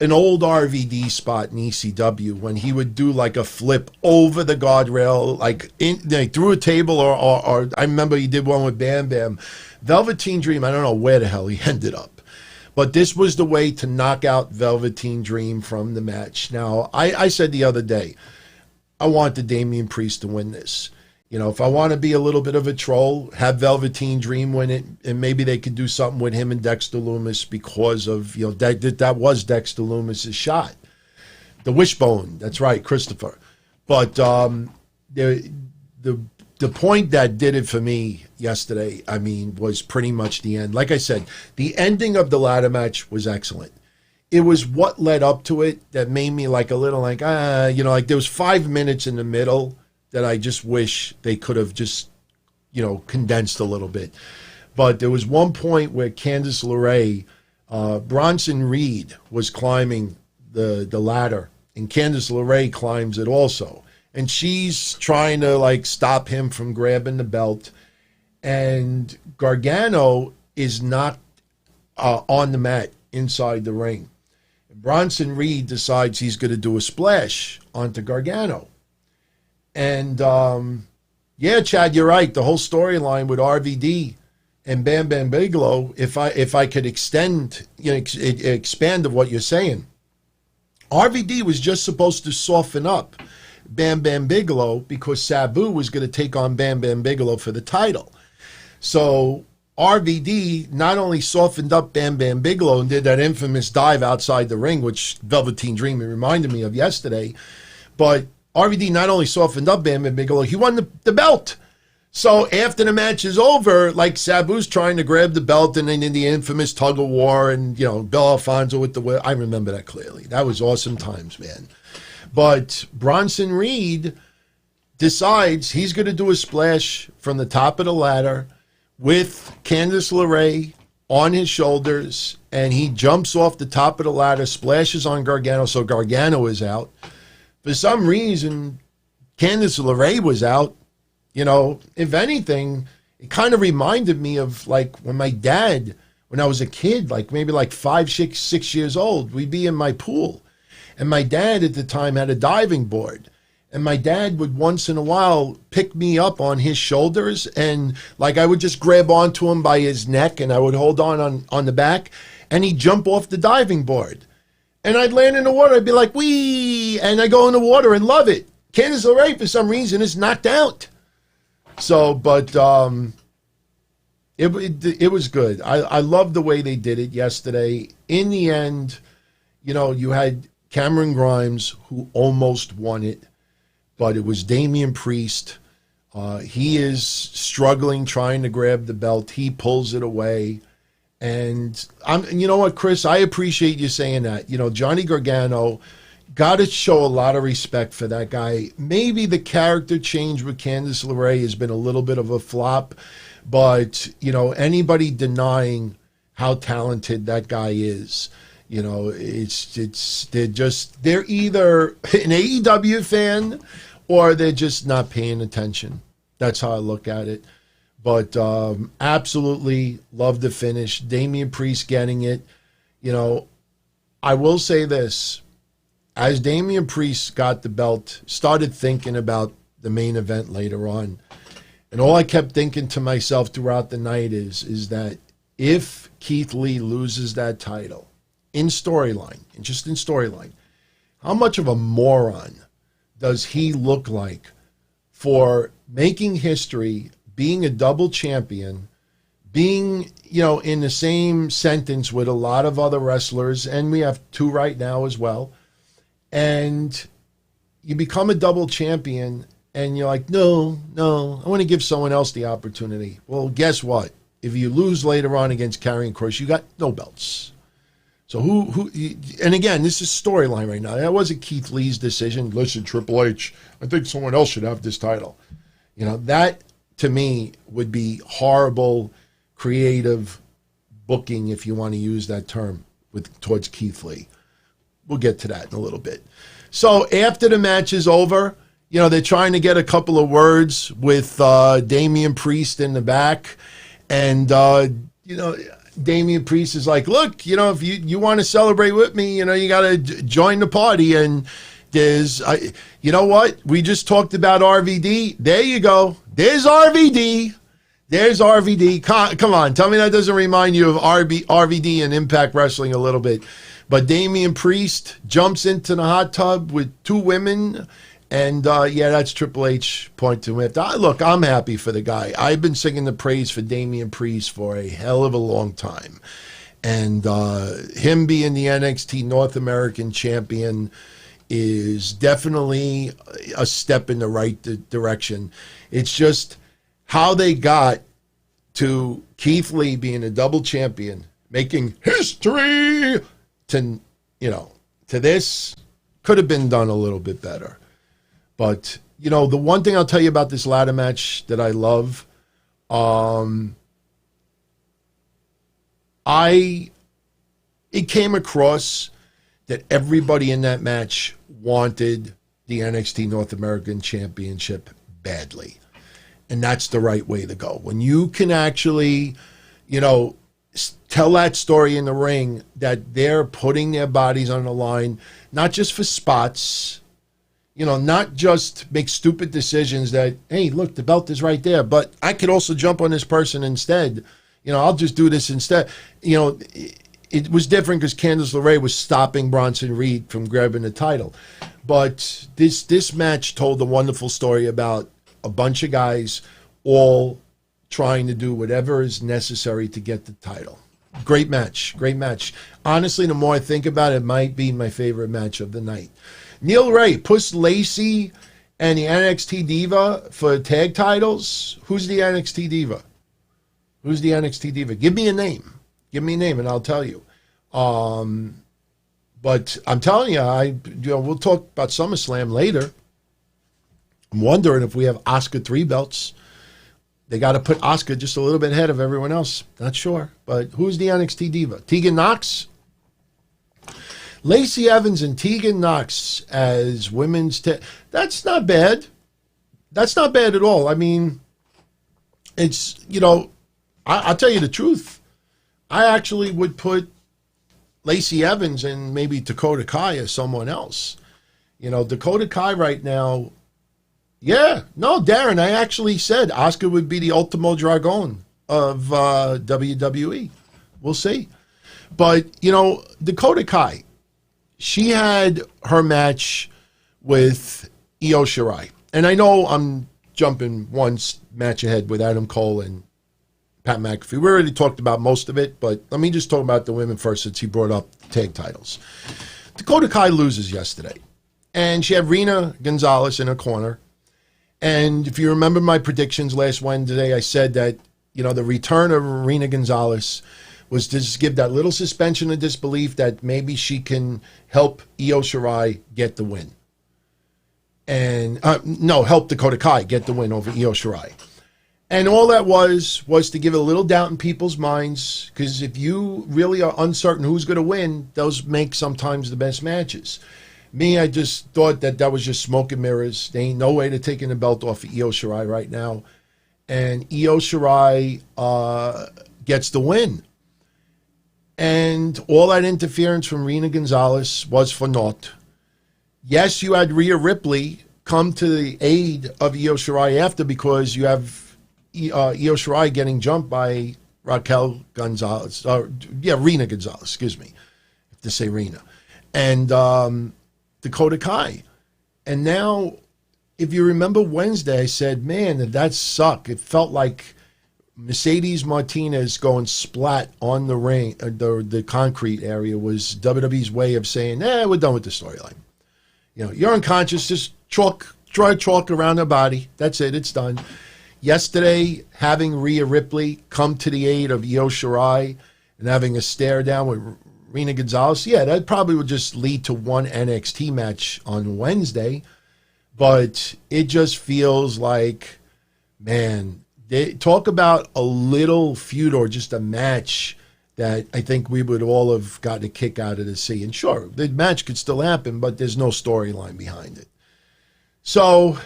A: an old RVD spot in ECW when he would do like a flip over the guardrail, like through a table, or I remember he did one with Bam Bam. Velveteen Dream, I don't know where the hell he ended up, but this was the way to knock out Velveteen Dream from the match. Now, I said the other day, I want the Damien Priest to win this. You know, if I want to be a little bit of a troll, have Velveteen Dream win it, and maybe they could do something with him and Dexter Lumis, because of, you know, that was Dexter Lumis's shot. The wishbone, that's right, Christopher. But the point that did it for me yesterday, I mean, was pretty much the end. Like I said, the ending of the ladder match was excellent. It was what led up to it that made me like a little like, you know, like there was 5 minutes in the middle that I just wish they could have just, you know, condensed a little bit. But there was one point where Candice LeRae, Bronson Reed was climbing the ladder, and Candice LeRae climbs it also. And she's trying to like stop him from grabbing the belt. And Gargano is knocked on the mat inside the ring. Bronson Reed decides he's going to do a splash onto Gargano. And, yeah, Chad, you're right. The whole storyline with RVD and Bam Bam Bigelow, if I could extend, you know, expand of what you're saying, RVD was just supposed to soften up Bam Bam Bigelow because Sabu was going to take on Bam Bam Bigelow for the title. So RVD not only softened up Bam Bam Bigelow and did that infamous dive outside the ring, which Velveteen Dream reminded me of yesterday, but RVD not only softened up Bam Bam Bigelow, he won the belt. So after the match is over, like Sabu's trying to grab the belt, and then in the infamous tug of war, and, you know, Bill Alfonso with the whip. I remember that clearly. That was awesome times, man. But Bronson Reed decides he's going to do a splash from the top of the ladder with Candice LeRae on his shoulders, and he jumps off the top of the ladder, splashes on Gargano, so Gargano is out. for some reason, Candice LeRae was out. You know, if anything, it kind of reminded me of like when my dad, when I was a kid, like maybe like 5, 6 years old, we'd be in my pool. And my dad at the time had a diving board. And my dad would once in a while pick me up on his shoulders. And like I would just grab onto him by his neck and I would hold on the back. And he'd jump off the diving board. And I'd land in the water. I'd be like, wee! And I go in the water and love it. Candice LeRae, for some reason, is knocked out. So, but it was good. I loved the way they did it yesterday. In the end, you know, you had Cameron Grimes, who almost won it, but it was Damian Priest. He is struggling, trying to grab the belt. He pulls it away. And you know what, Chris, I appreciate you saying that. You know, Johnny Gargano, got to show a lot of respect for that guy. Maybe the character change with Candice LeRae has been a little bit of a flop, but, you know, anybody denying how talented that guy is, you know, they're either an AEW fan or they're just not paying attention. That's how I look at it. But absolutely love the finish. Damian Priest getting it. You know, I will say this. As Damian Priest got the belt, started thinking about the main event later on. And all I kept thinking to myself throughout the night is that if Keith Lee loses that title in storyline, and just in storyline, how much of a moron does he look like for making history, being a double champion, being, you know, in the same sentence with a lot of other wrestlers, and we have 2 right now as well, and you become a double champion, and you're like, no, I want to give someone else the opportunity. Well, guess what? If you lose later on against Karrion Kross, you got no belts. So who? And again, this is storyline right now. That wasn't Keith Lee's decision. Listen, Triple H, I think someone else should have this title. You know, that to me would be horrible, creative booking, if you want to use that term, towards Keith Lee. We'll get to that in a little bit. So after the match is over, you know, they're trying to get a couple of words with Damian Priest in the back. And, you know, Damian Priest is like, look, you know, if you want to celebrate with me, you know, you got to join the party. And there's, you know what? We just talked about RVD. There you go. There's RVD. There's RVD. Come on. Tell me that doesn't remind you of RVD and Impact Wrestling a little bit. But Damian Priest jumps into the hot tub with 2 women. And, yeah, that's Triple H point to him. Look, I'm happy for the guy. I've been singing the praise for Damian Priest for a hell of a long time. And him being the NXT North American champion is definitely a step in the right direction. It's just how they got to Keith Lee being a double champion, making history, to, you know, to this could have been done a little bit better. But, you know, the one thing I'll tell you about this ladder match that I love, it came across that everybody in that match wanted the NXT North American Championship badly. And that's the right way to go. When you can actually, you know, tell that story in the ring, that they're putting their bodies on the line, not just for spots, you know, not just make stupid decisions that, hey, look, the belt is right there, but I could also jump on this person instead. You know, I'll just do this instead. You know, it was different because Candice LeRae was stopping Bronson Reed from grabbing the title. But this match told a wonderful story about a bunch of guys all trying to do whatever is necessary to get the title. Great match. Great match. Honestly, the more I think about it, it might be my favorite match of the night. Neil Ray, Puss Lacey, and the NXT Diva for tag titles. Who's the NXT Diva? Who's the NXT Diva? Give me a name. Give me a name, and I'll tell you. But I'm telling you, we'll talk about SummerSlam later. I'm wondering if we have Asuka 3 belts. They got to put Asuka just a little bit ahead of everyone else. Not sure. But who's the NXT Diva? Tegan Nox? Lacey Evans and Tegan Knox as women's that's not bad. That's not bad at all. I mean, it's, I'll tell you the truth. I actually would put Lacey Evans and maybe Dakota Kai as someone else. Dakota Kai right now, yeah. No, Darren, I actually said Asuka would be the Ultimo Dragon of WWE. We'll see. But, Dakota Kai, she had her match with Io Shirai. And I know I'm jumping one match ahead with Adam Cole and Pat McAfee. We already talked about most of it, but let me just talk about the women first since he brought up the tag titles. Dakota Kai loses yesterday. And she had Rena Gonzalez in her corner. And if you remember my predictions last Wednesday, I said that, the return of Rena Gonzalez was to just give that little suspension of disbelief that maybe she can help Io Shirai get the win. And, help Dakota Kai get the win over Io Shirai. And all that was to give a little doubt in people's minds, because if you really are uncertain who's going to win, those make sometimes the best matches. Me, I just thought that was just smoke and mirrors. There ain't no way to taking the belt off of Io Shirai right now. And Io Shirai gets the win. And all that interference from Rena Gonzalez was for naught. Yes, you had Rhea Ripley come to the aid of Io Shirai after, because you have Io Shirai getting jumped by Rena Gonzalez, excuse me. I have to say Rena. And Dakota Kai. And now, if you remember Wednesday, I said, man, that sucked. It felt like Mercedes Martinez going splat on the ring, the concrete area was WWE's way of saying, we're done with the storyline. You're unconscious, just dry chalk around her body. That's it, it's done. Yesterday, having Rhea Ripley come to the aid of Io Shirai and having a stare down with Rena Gonzalez, that probably would just lead to one NXT match on Wednesday. But it just feels like, man, they talk about a little feud or just a match that I think we would all have gotten a kick out of to see. And sure, the match could still happen, but there's no storyline behind it. So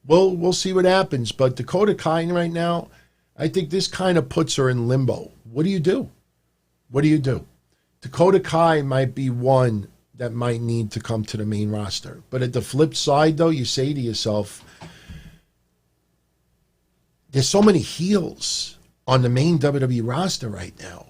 A: we'll see what happens. But Dakota Kai right now, I think this kind of puts her in limbo. What do you do? What do you do? Dakota Kai might be one that might need to come to the main roster. But at the flip side, though, you say to yourself, there's so many heels on the main WWE roster right now.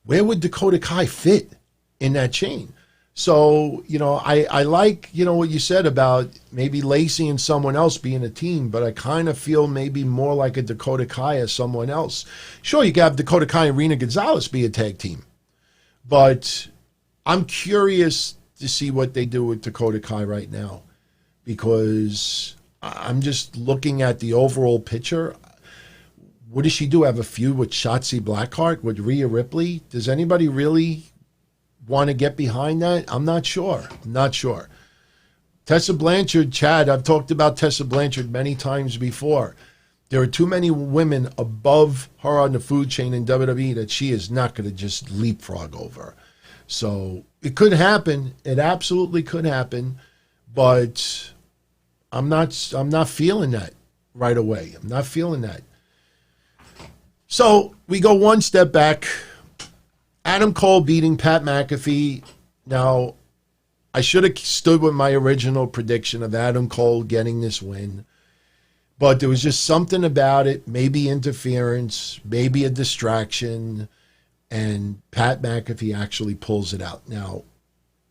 A: Where would Dakota Kai fit in that chain? So, I like, what you said about maybe Lacey and someone else being a team, but I kind of feel maybe more like a Dakota Kai as someone else. Sure, you can have Dakota Kai and Rena Gonzalez be a tag team, but I'm curious to see what they do with Dakota Kai right now, because I'm just looking at the overall picture. What does she do? Have a feud with Shotzi Blackheart, with Rhea Ripley? Does anybody really want to get behind that? I'm not sure. Tessa Blanchard, Chad, I've talked about Tessa Blanchard many times before. There are too many women above her on the food chain in WWE that she is not going to just leapfrog over. So it could happen. It absolutely could happen. But I'm not feeling that right away. I'm not feeling that. So we go one step back. Adam Cole beating Pat McAfee. Now, I should have stood with my original prediction of Adam Cole getting this win. But there was just something about it, maybe interference, maybe a distraction, and Pat McAfee actually pulls it out. Now,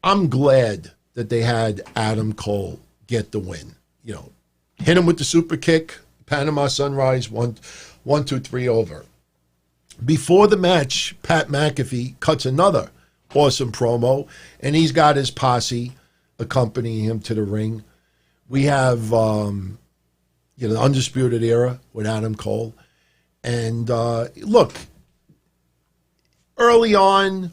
A: I'm glad that they had Adam Cole get the win. Hit him with the super kick, Panama Sunrise, 1, 2, 3 over. Before the match, Pat McAfee cuts another awesome promo, and he's got his posse accompanying him to the ring. We have, the Undisputed Era with Adam Cole. And look, early on,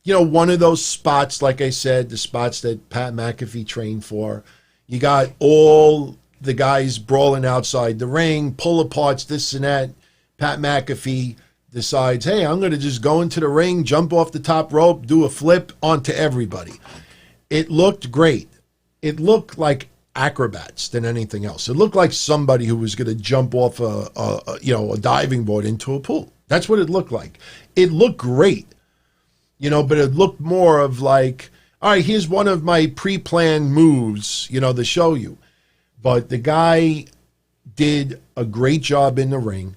A: one of those spots, like I said, the spots that Pat McAfee trained for, you got all the guys brawling outside the ring, pull aparts, this and that. Pat McAfee decides, hey, I'm going to just go into the ring, jump off the top rope, do a flip onto everybody. It looked great. It looked like acrobats than anything else. It looked like somebody who was going to jump off a diving board into a pool. That's what it looked like. It looked great, but it looked more of like, all right, here's one of my pre-planned moves, to show you. But the guy did a great job in the ring.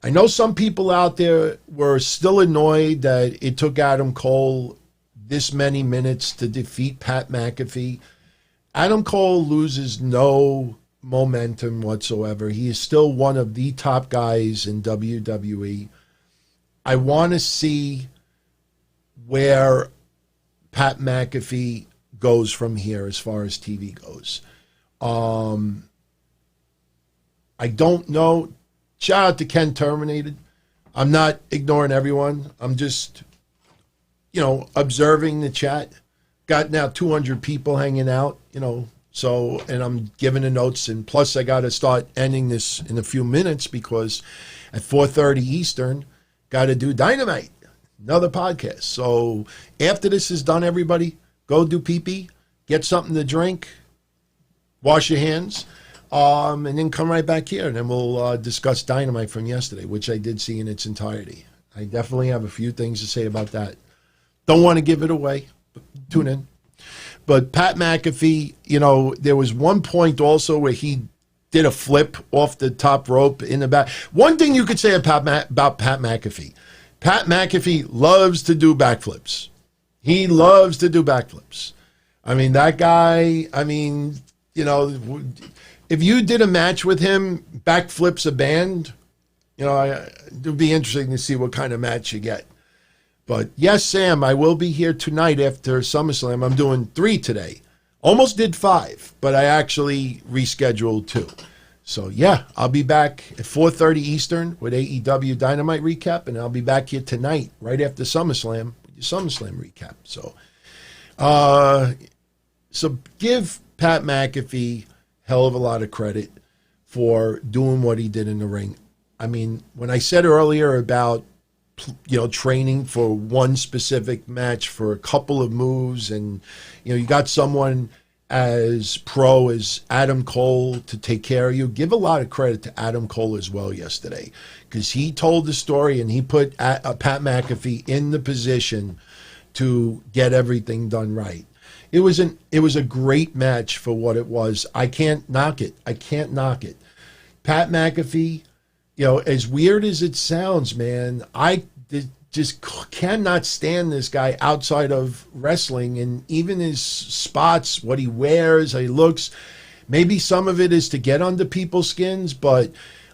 A: I know some people out there were still annoyed that it took Adam Cole this many minutes to defeat Pat McAfee. Adam Cole loses no momentum whatsoever. He is still one of the top guys in WWE. I want to see where Pat McAfee goes from here as far as TV goes. I don't know. Shout out to Ken Terminated. I'm not ignoring everyone. I'm just, observing the chat. Got now 200 people hanging out, so, and I'm giving the notes, and plus I got to start ending this in a few minutes because at 4:30 Eastern, got to do Dynamite, another podcast. So after this is done, everybody, go do pee-pee, get something to drink, wash your hands, and then come right back here, and then we'll discuss Dynamite from yesterday, which I did see in its entirety. I definitely have a few things to say about that. Don't want to give it away. Tune in. But Pat McAfee, there was one point also where he did a flip off the top rope in the back. One thing you could say about Pat McAfee. Pat McAfee loves to do backflips. He loves to do backflips. I mean, that guy, if you did a match with him, backflips a band, it would be interesting to see what kind of match you get. But yes, Sam, I will be here tonight after SummerSlam. I'm doing 3 today. Almost did 5, but I actually rescheduled 2. So yeah, I'll be back at 4:30 Eastern with AEW Dynamite recap, and I'll be back here tonight right after SummerSlam with your SummerSlam recap. So give Pat McAfee hell of a lot of credit for doing what he did in the ring. I mean, when I said earlier about training for one specific match for a couple of moves, and you got someone as pro as Adam Cole to take care of you. Give a lot of credit to Adam Cole as well yesterday, because he told the story and he put Pat McAfee in the position to get everything done right. It was a great match for what it was. I can't knock it. Pat McAfee, as weird as it sounds, man, I just cannot stand this guy outside of wrestling, and even his spots, what he wears, how he looks. Maybe some of it is to get under people's skins, but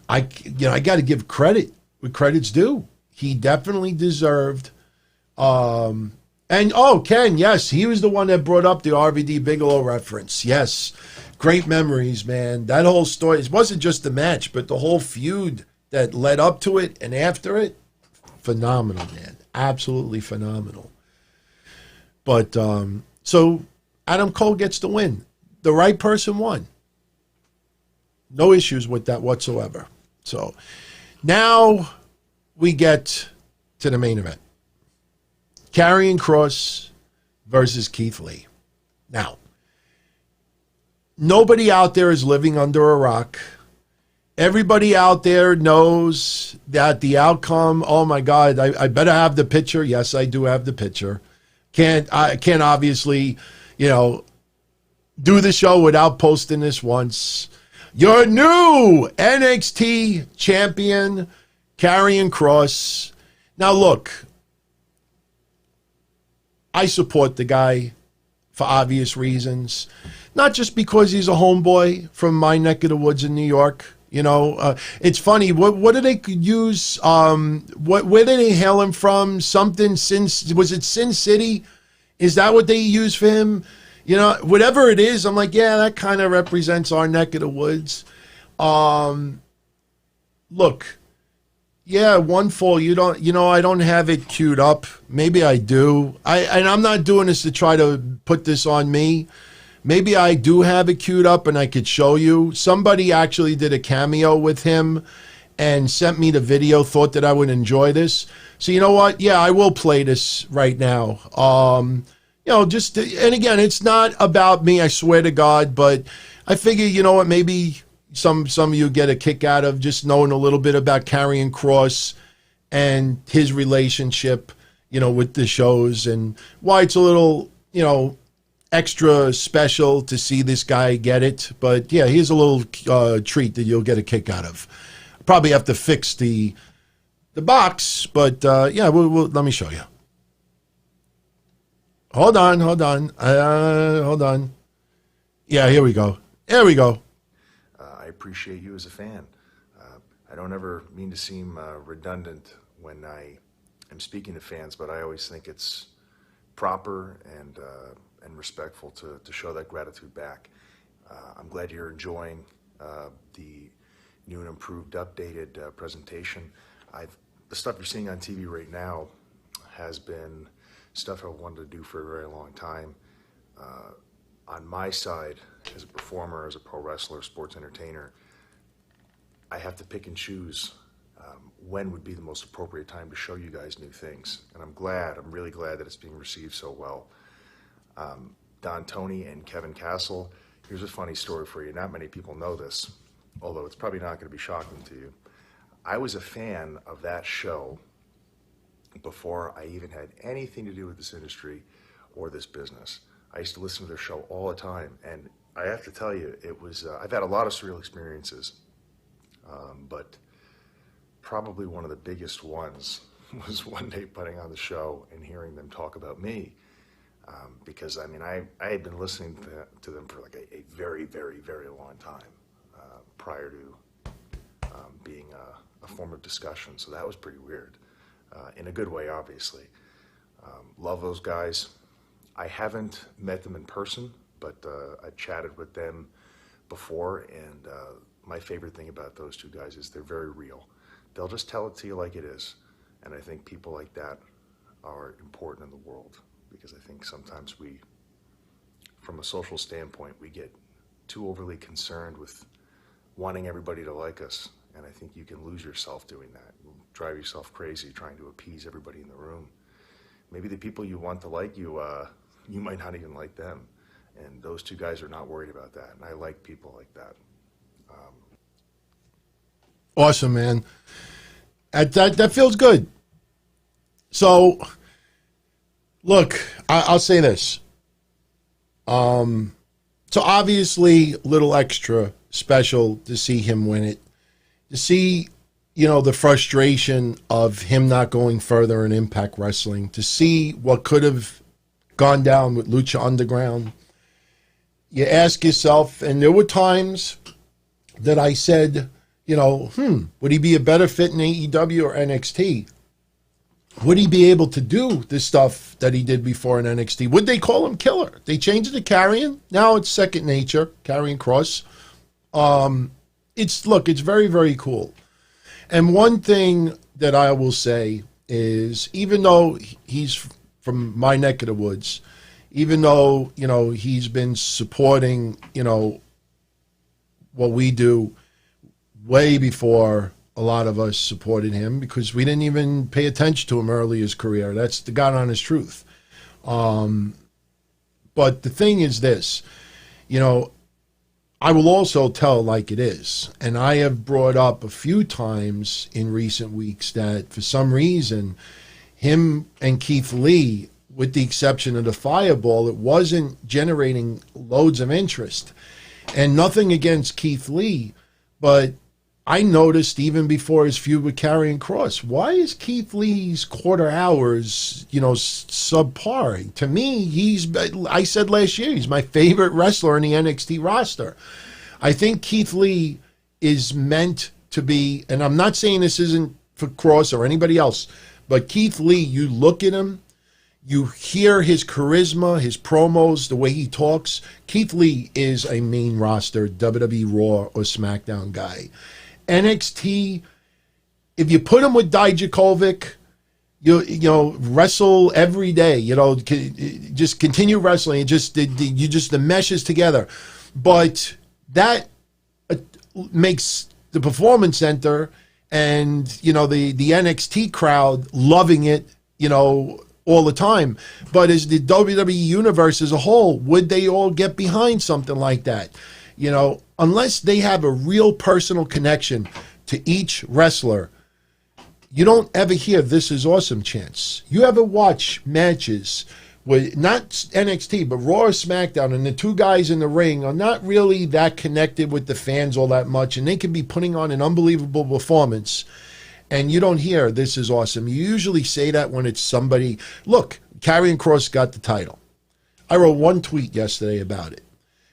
A: I got to give credit where credit's due. He definitely deserved. Ken, yes, he was the one that brought up the RVD Bigelow reference. Yes, great memories, man. That whole story, it wasn't just the match, but the whole feud that led up to it and after it, phenomenal, man. Absolutely phenomenal. But, so Adam Cole gets the win. The right person won. No issues with that whatsoever. So now we get to the main event. Karrion Kross versus Keith Lee. Now, nobody out there is living under a rock. Everybody out there knows that the outcome, oh my God, I better have the picture. Yes, I do have the picture. I can't obviously, do the show without posting this once. Your new NXT champion, Karrion Kross. Now look, I support the guy for obvious reasons. Not just because he's a homeboy from my neck of the woods in New York. It's funny. What do they use? Where did they hail him from? Was it Sin City? Is that what they use for him? Whatever it is, I'm like, yeah, that kind of represents our neck of the woods. Look, yeah, one fall. I don't have it queued up. Maybe I do. And I'm not doing this to try to put this on me. Maybe I do have it queued up and I could show you. Somebody actually did a cameo with him, and sent me the video, thought that I would enjoy this. So you know what? Yeah, I will play this right now. You know, just, and again, it's not about me, I swear to God, but I figure, you know what, maybe some of you get a kick out of just knowing a little bit about Karrion Kross and his relationship, you know, with the shows, and why it's a little, you know, extra special to see this guy get it. But yeah, here's a little treat that you'll get a kick out of. Probably have to fix the box, but yeah, let me show you. Hold on. Hold on. Yeah, here we go. There we go.
B: I appreciate you as a fan. I don't ever mean to seem redundant when I am speaking to fans, but I always think it's proper and respectful to show that gratitude back. I'm glad you're enjoying the new and improved, updated presentation. The stuff you're seeing on TV right now has been stuff I wanted to do for a very long time. On my side, as a performer, as a pro wrestler, sports entertainer, I have to pick and choose when would be the most appropriate time to show you guys new things. And I'm really glad that it's being received so well. Don Tony and Kevin Castle, here's a funny story for you. Not many people know this, although it's probably not going to be shocking to you. I was a fan of that show before I even had anything to do with this industry or this business. I used to listen to their show all the time, and I have to tell you, it was, I've had a lot of surreal experiences, but probably one of the biggest ones was one day putting on the show and hearing them talk about me. Because, I mean, I had been listening to them for like a very, very, very long time prior to being a form of discussion, so that was pretty weird. In a good way, obviously. Love those guys. I haven't met them in person, but I've chatted with them before, and my favorite thing about those two guys is they're very real. They'll just tell it to you like it is, and I think people like that are important in the world, because I think sometimes we, from a social standpoint, we get too overly concerned with wanting everybody to like us, and I think you can lose yourself doing that. You'll drive yourself crazy trying to appease everybody in the room. Maybe the people you want to like you, you might not even like them, and those two guys are not worried about that, and I like people like that.
A: Awesome, man. That feels good. So, look, I'll say this. So obviously, a little extra special to see him win it. To see, you know, the frustration of him not going further in Impact Wrestling. To see what could have gone down with Lucha Underground. You ask yourself, and there were times that I said, you know, would he be a better fit in AEW or NXT? Would he be able to do the stuff that he did before in NXT? Would they call him Killer? They changed it to Karrion. Now it's Second Nature, Karrion Kross. It's very, very cool. And one thing that I will say is, even though he's from my neck of the woods, even though, you know, he's been supporting, you know, what we do way before a lot of us supported him, because we didn't even pay attention to him early in his career. That's the God honest truth. But the thing is this, you know, I will also tell like it is. And I have brought up a few times in recent weeks that for some reason, him and Keith Lee, with the exception of the Fireball, it wasn't generating loads of interest. And nothing against Keith Lee, but I noticed even before his feud with Karrion Kross, why is Keith Lee's quarter hours, you know, subpar? To me, I said last year, he's my favorite wrestler in the NXT roster. I think Keith Lee is meant to be, and I'm not saying this isn't for Kross or anybody else, but Keith Lee, you look at him, you hear his charisma, his promos, the way he talks. Keith Lee is a main roster WWE Raw or SmackDown guy. NXT, if you put him with Dijakovic, you know, wrestle every day, you know, just continue wrestling, the meshes together. But that makes the Performance Center and, you know, the NXT crowd loving it, you know, all the time. But as the WWE universe as a whole, would they all get behind something like that? You know, unless they have a real personal connection to each wrestler, you don't ever hear "This is awesome" chants. You ever watch matches with not NXT, but Raw or SmackDown, and the two guys in the ring are not really that connected with the fans all that much, and they can be putting on an unbelievable performance, and you don't hear "This is awesome." You usually say that when it's somebody. Look, Karrion Kross got the title. I wrote one tweet yesterday about it,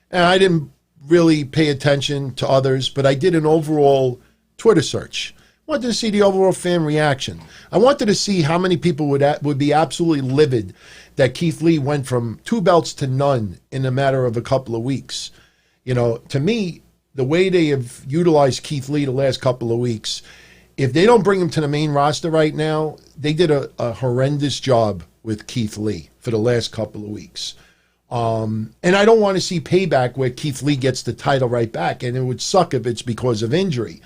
A: and I didn't really pay attention to others, but I did an overall Twitter search. I wanted to see the overall fan reaction. I wanted to see how many people would be absolutely livid that Keith Lee went from 2 belts to none in a matter of a couple of weeks. You know, to me, the way they have utilized Keith Lee the last couple of weeks, if they don't bring him to the main roster right now, they did a horrendous job with Keith Lee for the last couple of weeks. And I don't want to see payback where Keith Lee gets the title right back, and it would suck if it's because of injury.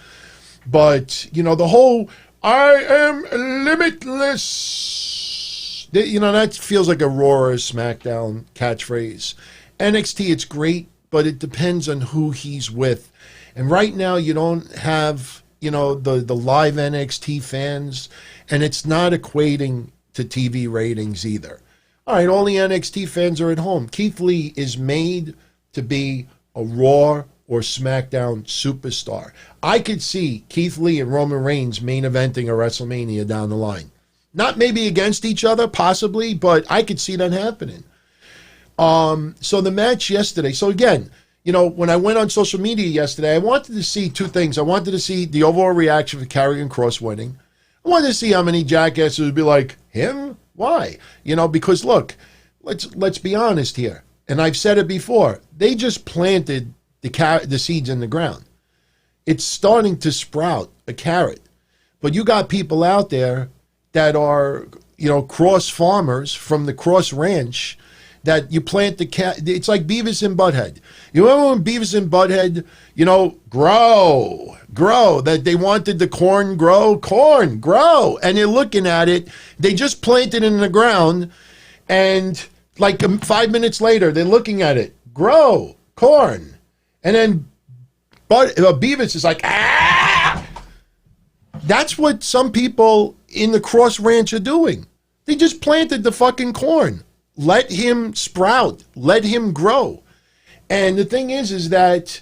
A: But, you know, the whole "I am limitless," you know, that feels like a Raw or SmackDown catchphrase. NXT, it's great, but it depends on who he's with. And right now, you don't have, you know, the live NXT fans, and it's not equating to TV ratings either. All right, all the NXT fans are at home. Keith Lee is made to be a Raw or SmackDown superstar. I could see Keith Lee and Roman Reigns main eventing a WrestleMania down the line. Not maybe against each other, possibly, but I could see that happening. So the match yesterday. So again, you know, when I went on social media yesterday, I wanted to see two things. I wanted to see the overall reaction for Karrion Kross winning. I wanted to see how many jackasses would be like, him? Why? You know, because look, let's be honest here. And I've said it before. They just planted the seeds in the ground. It's starting to sprout a carrot. But you got people out there that are, you know, Cross farmers from the Cross Ranch that you plant the it's like Beavis and Butthead. You remember when Beavis and Butthead, you know, grow, that they wanted the corn grow, and they're looking at it, they just planted it in the ground, and like 5 minutes later, they're looking at it, grow, corn, and then Beavis is like, ah! That's what some people in the Cross Ranch are doing. They just planted the fucking corn. Let him sprout. Let him grow. And the thing is that,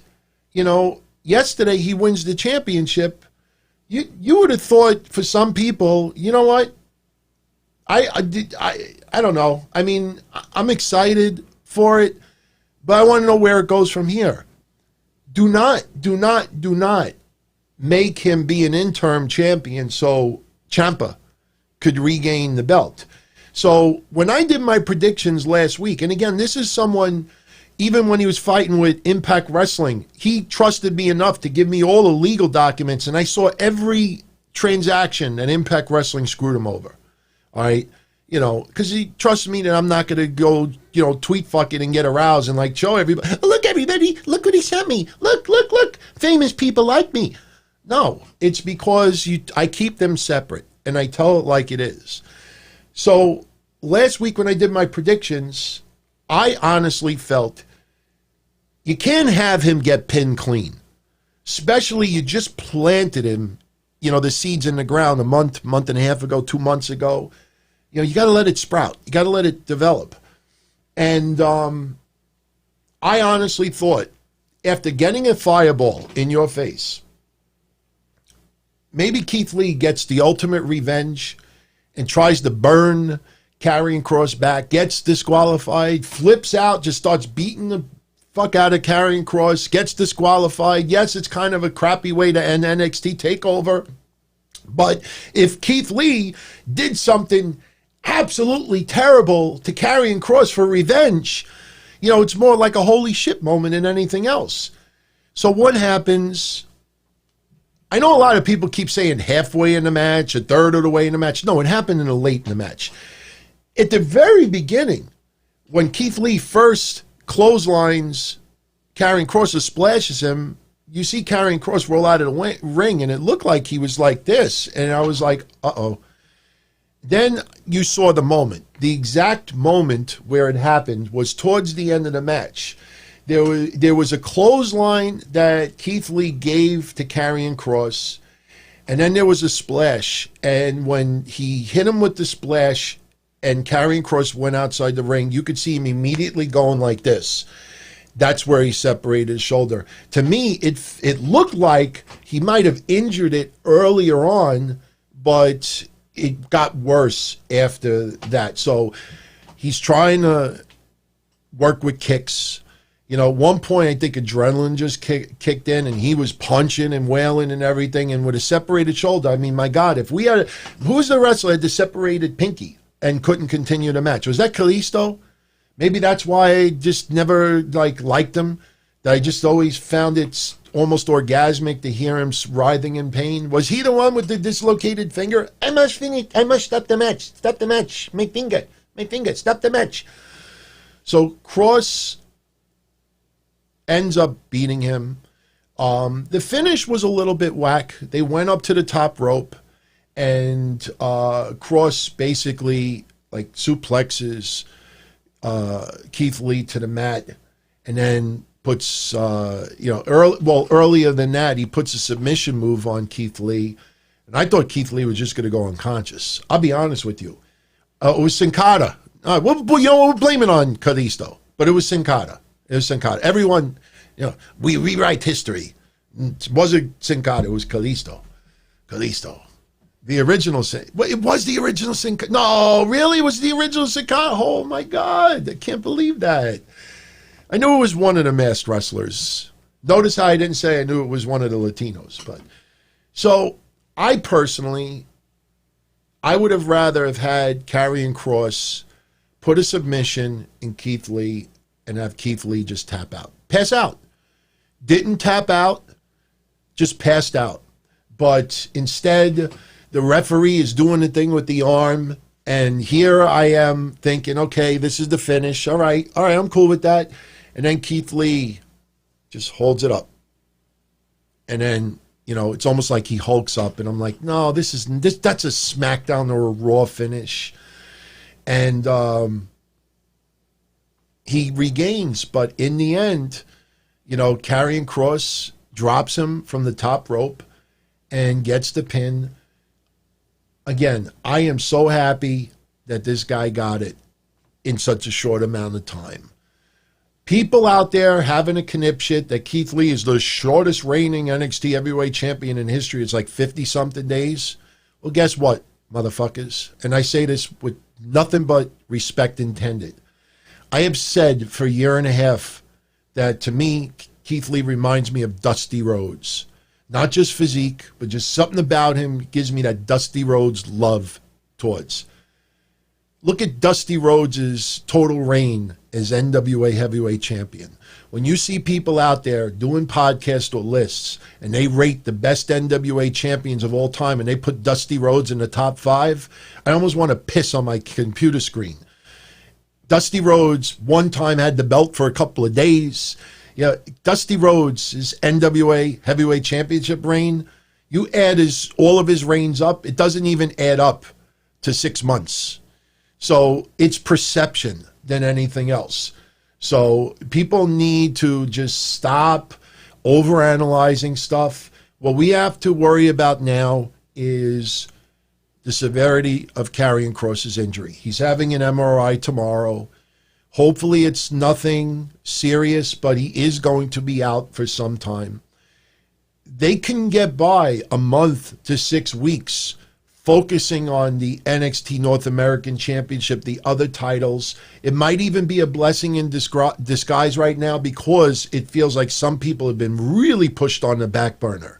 A: you know, yesterday he wins the championship. You would have thought for some people, you know what? I don't know. I mean, I'm excited for it, but I want to know where it goes from here. Do not make him be an interim champion so Ciampa could regain the belt. So when I did my predictions last week, and again, this is someone, even when he was fighting with Impact Wrestling, he trusted me enough to give me all the legal documents, and I saw every transaction that Impact Wrestling screwed him over. All right? You know, because he trusts me that I'm not going to go, you know, tweet fuck it and get aroused and like show everybody, look everybody, look what he sent me. Look, famous people like me. No, it's because I keep them separate and I tell it like it is. So last week when I did my predictions, I honestly felt you can't have him get pinned clean. Especially you just planted him, you know, the seeds in the ground a month and a half ago, 2 months ago. You know, you got to let it sprout. You got to let it develop. And I honestly thought, after getting a fireball in your face, maybe Keith Lee gets the ultimate revenge and tries to burn Karrion Kross back, gets disqualified, flips out, just starts beating the fuck out of Karrion Kross, gets disqualified. Yes, it's kind of a crappy way to end NXT TakeOver. But if Keith Lee did something absolutely terrible to Karrion Kross for revenge, you know, it's more like a holy shit moment than anything else. So what happens? I know a lot of people keep saying halfway in the match, a third of the way in the match. No, it happened in the late in the match. At the very beginning, when Keith Lee first clotheslines Karrion Kross or splashes him, you see Karrion Kross roll out of the ring, and it looked like he was like this. And I was like, uh-oh. Then you saw the moment. The exact moment where it happened was towards the end of the match. There was a clothesline that Keith Lee gave to Karrion Kross, and then there was a splash. And when he hit him with the splash and Karrion Kross went outside the ring, you could see him immediately going like this. That's where he separated his shoulder. To me, it looked like he might have injured it earlier on, but it got worse after that. So he's trying to work with kicks. You know, at one point, I think adrenaline just kicked in, and he was punching and wailing and everything. And with a separated shoulder, I mean, my God, if we had, who was the wrestler that had the separated pinky and couldn't continue the match? Was that Kalisto? Maybe that's why I just never liked him. That I just always found it almost orgasmic to hear him writhing in pain. Was he the one with the dislocated finger? I must finish. I must stop the match. Stop the match. My finger. Stop the match. So Kross ends up beating him. The finish was a little bit whack. They went up to the top rope, and Kross basically suplexes Keith Lee to the mat, and then puts earlier than that he puts a submission move on Keith Lee, and I thought Keith Lee was just going to go unconscious. I'll be honest with you. It was Sin Cara. We're blaming on Kalisto, but it was Sin Cara. Everyone, we rewrite history. It wasn't Sin Cara, it was Kalisto. The original Sin. Well, it was the original Sin Cara. No, really? It was the original Sin Cara? Oh, my God. I can't believe that. I knew it was one of the masked wrestlers. Notice how I didn't say I knew it was one of the Latinos. But so, I personally, I would have rather have had Karrion Kross put a submission in Keith Lee and have Keith Lee just tap out. Pass out. Didn't tap out, just passed out. But instead, the referee is doing the thing with the arm, and here I am thinking, okay, this is the finish. All right, I'm cool with that. And then Keith Lee just holds it up. And then, it's almost like he hulks up, and I'm like, no, that's a SmackDown or a Raw finish. And he regains, but in the end, Karrion Kross drops him from the top rope and gets the pin. Again, I am so happy that this guy got it in such a short amount of time. People out there having a conniption that Keith Lee is the shortest reigning NXT heavyweight champion in history. It's like 50-something days. Well, guess what, motherfuckers? And I say this with nothing but respect intended. I have said for a year and a half that, to me, Keith Lee reminds me of Dusty Rhodes. Not just physique, but just something about him gives me that Dusty Rhodes love towards. Look at Dusty Rhodes' total reign as NWA heavyweight champion. When you see people out there doing podcasts or lists and they rate the best NWA champions of all time and they put Dusty Rhodes in the top 5, I almost want to piss on my computer screen. Dusty Rhodes one time had the belt for a couple of days. Yeah, Dusty Rhodes' NWA heavyweight championship reign, you add all of his reigns up, it doesn't even add up to 6 months. So it's perception than anything else. So people need to just stop overanalyzing stuff. What we have to worry about now is the severity of Karrion Kross's injury. He's having an MRI tomorrow. Hopefully it's nothing serious, but he is going to be out for some time. They can get by a month to 6 weeks focusing on the NXT North American Championship, the other titles. It might even be a blessing in disguise right now because it feels like some people have been really pushed on the back burner,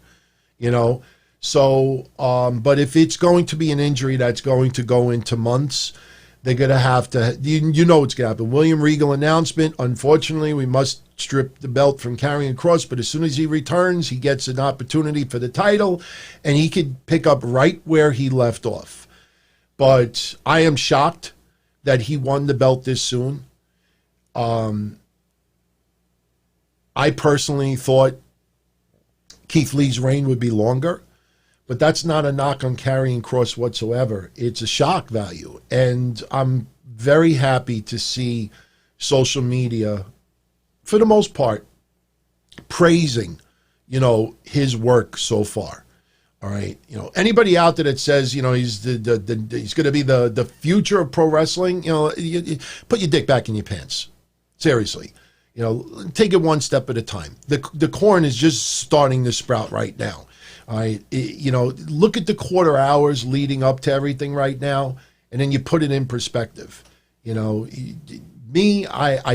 A: So, but if it's going to be an injury that's going to go into months, they're going to have to, what's going to happen. William Regal announcement, unfortunately, we must strip the belt from Karrion Kross, but as soon as he returns, he gets an opportunity for the title, and he could pick up right where he left off. But I am shocked that he won the belt this soon. I personally thought Keith Lee's reign would be longer. But that's not a knock on Karrion Kross whatsoever. It's a shock value. And I'm very happy to see social media, for the most part, praising, his work so far. All right. Anybody out there that says, he's he's going to be the future of pro wrestling, put your dick back in your pants. Seriously. Take it one step at a time. The corn is just starting to sprout right now. All right, look at the quarter hours leading up to everything right now, and then you put it in perspective. I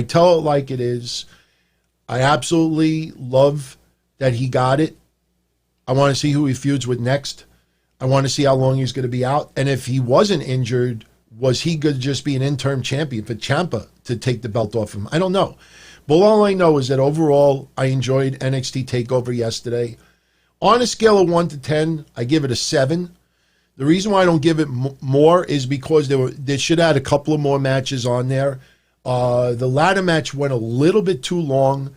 A: tell it like it is. I absolutely love that he got it. I want to see who he feuds with next. I want to see how long he's going to be out. And if he wasn't injured, was he going to just be an interim champion for Ciampa to take the belt off him? I don't know. But all I know is that overall, I enjoyed NXT TakeOver yesterday. On a scale of 1 to 10, I give it a 7. The reason why I don't give it more is because they should have had a couple of more matches on there. The ladder match went a little bit too long,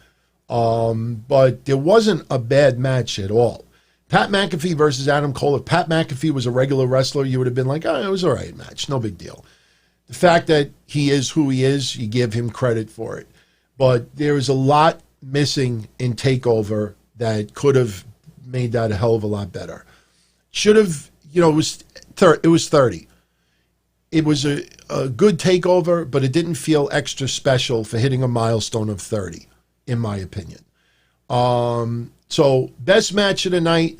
A: but there wasn't a bad match at all. Pat McAfee versus Adam Cole. If Pat McAfee was a regular wrestler, you would have been like, oh, it was all right match. No big deal. The fact that he is who he is, you give him credit for it. But there is a lot missing in TakeOver that could have made that a hell of a lot better. Should have, it was 30. It was a good takeover, but it didn't feel extra special for hitting a milestone of 30, in my opinion. So best match of the night,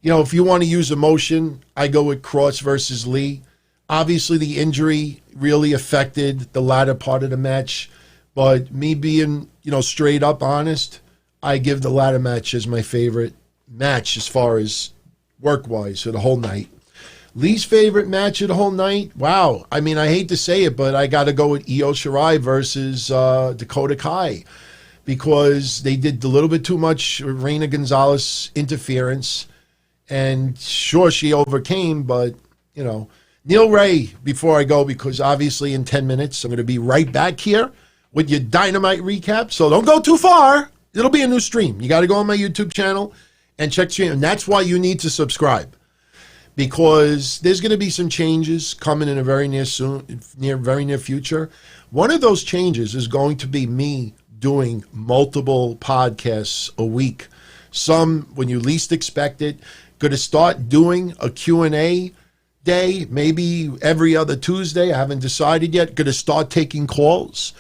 A: if you want to use emotion, I go with Kross versus Lee. Obviously, the injury really affected the latter part of the match, but me being, straight up honest, I give the ladder match as my favorite match as far as work-wise for the whole night. Least favorite match of the whole night? Wow. I mean, I hate to say it, but I got to go with Io Shirai versus Dakota Kai because they did a little bit too much Reina Gonzalez interference. And sure, she overcame, but, Neil Ray, before I go, because obviously in 10 minutes, I'm going to be right back here with your Dynamite recap. So don't go too far. It'll be a new stream. You got to go on my YouTube channel and check stream. And that's why you need to subscribe, because there's going to be some changes coming in a very near future. One of those changes is going to be me doing multiple podcasts a week. Some when you least expect it. Going to start doing a Q&A day, maybe every other Tuesday. I haven't decided yet. Going to start taking calls.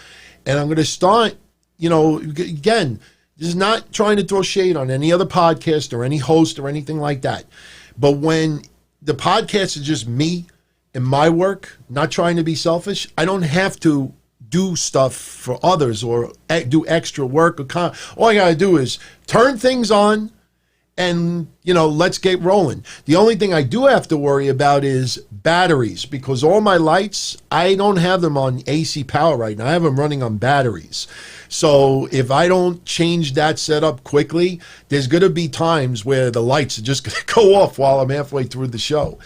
A: And I'm going to start, again, this is not trying to throw shade on any other podcast or any host or anything like that. But when the podcast is just me and my work, not trying to be selfish, I don't have to do stuff for others or do extra work. All I got to do is turn things on and, let's get rolling. The only thing I do have to worry about is batteries, because all my lights, I don't have them on AC power right now. I have them running on batteries. So if I don't change that setup quickly, there's going to be times where the lights are just going to go off while I'm halfway through the show.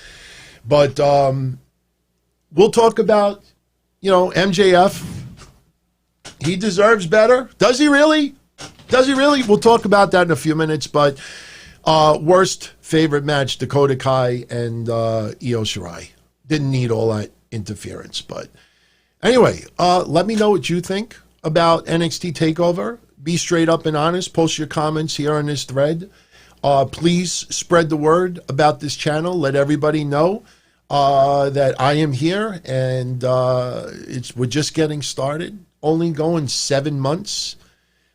A: But we'll talk about, MJF. He deserves better. Does he really? We'll talk about that in a few minutes. But worst favorite match, Dakota Kai and Io Shirai. Didn't need all that interference. But anyway, let me know what you think about NXT TakeOver. Be straight up and honest. Post your comments here on this thread. Please spread the word about this channel. Let everybody know that I am here, and we're just getting started. Only going 7 months.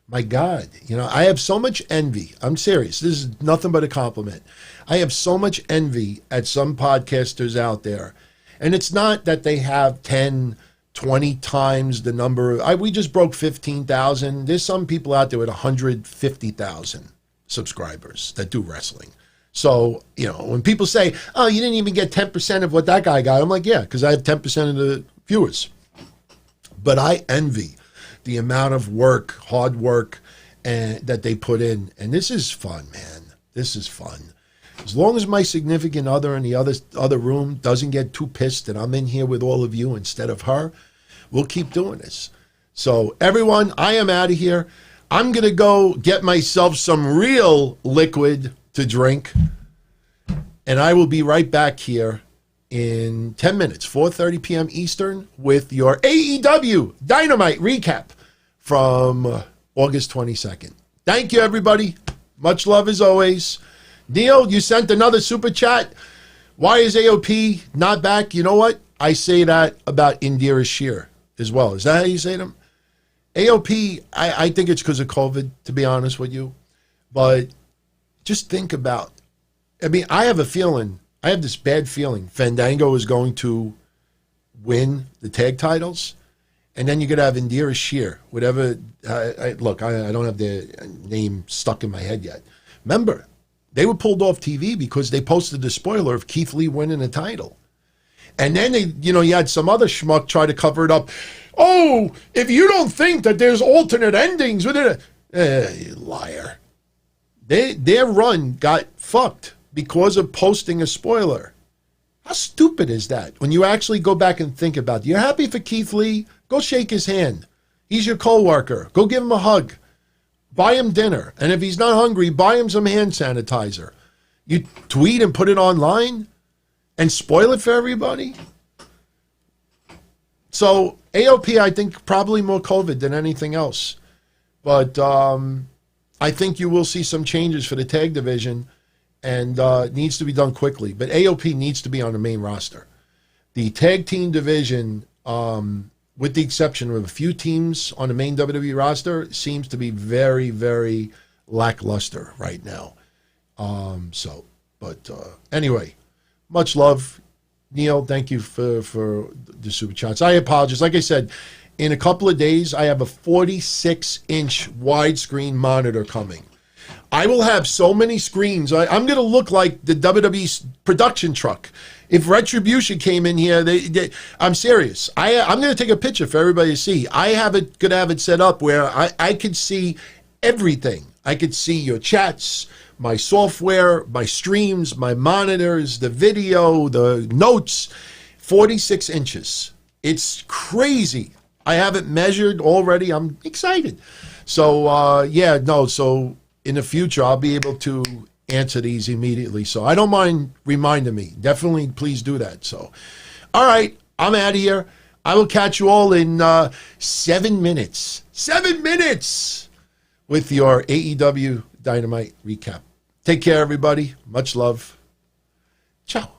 A: My God, I have so much envy. I'm serious. This is nothing but a compliment. I have so much envy at some podcasters out there. And it's not that they have 10, 20 times the number. We just broke 15,000. There's some people out there with 150,000 subscribers that do wrestling. So, when people say, oh, you didn't even get 10% of what that guy got, I'm like, yeah, because I have 10% of the viewers. But I envy the amount of work, hard work, and that they put in. And this is fun, man. This is fun. As long as my significant other in the other room doesn't get too pissed that I'm in here with all of you instead of her, we'll keep doing this. So, everyone, I am out of here. I'm going to go get myself some real liquid to drink. And I will be right back here in 10 minutes, 4:30 p.m. Eastern, with your AEW Dynamite recap from August 22nd. Thank you, everybody. Much love as always. Neil, you sent another super chat. Why is AOP not back? You know what? I say that about Indira Shear as well. Is that how you say them? AOP, I think it's because of COVID, to be honest with you. But just think about, I mean, I have this bad feeling Fandango is going to win the tag titles. And then you're going to have Indira Shear, whatever. Look, I don't have their name stuck in my head yet. Remember, they were pulled off TV because they posted the spoiler of Keith Lee winning the title. And then you had some other schmuck try to cover it up. Oh, if you don't think that there's alternate endings with it, you liar. Their run got fucked because of posting a spoiler. How stupid is that? When you actually go back and think about it. You're happy for Keith Lee? Go shake his hand. He's your co-worker. Go give him a hug. Buy him dinner. And if he's not hungry, buy him some hand sanitizer. You tweet and put it online and spoil it for everybody? So AOP, I think, probably more COVID than anything else. But I think you will see some changes for the tag division, and it needs to be done quickly. But AOP needs to be on the main roster. The tag team division, with the exception of a few teams on the main WWE roster, seems to be very, very lackluster right now. Anyway, much love. Neil, thank you for the super chats. I apologize. Like I said, in a couple of days, I have a 46-inch widescreen monitor coming. I will have so many screens. I'm going to look like the WWE production truck. If Retribution came in here, I'm serious. I'm going to take a picture for everybody to see. I could have it set up where I could see everything. I could see your chats, my software, my streams, my monitors, the video, the notes. 46 inches. It's crazy. I have it measured already. I'm excited. So, so in the future, I'll be able to answer these immediately. So I don't mind reminding me. Definitely, please do that. So, all right, I'm out of here. I will catch you all in 7 minutes. 7 minutes with your AEW Dynamite recap. Take care, everybody. Much love. Ciao.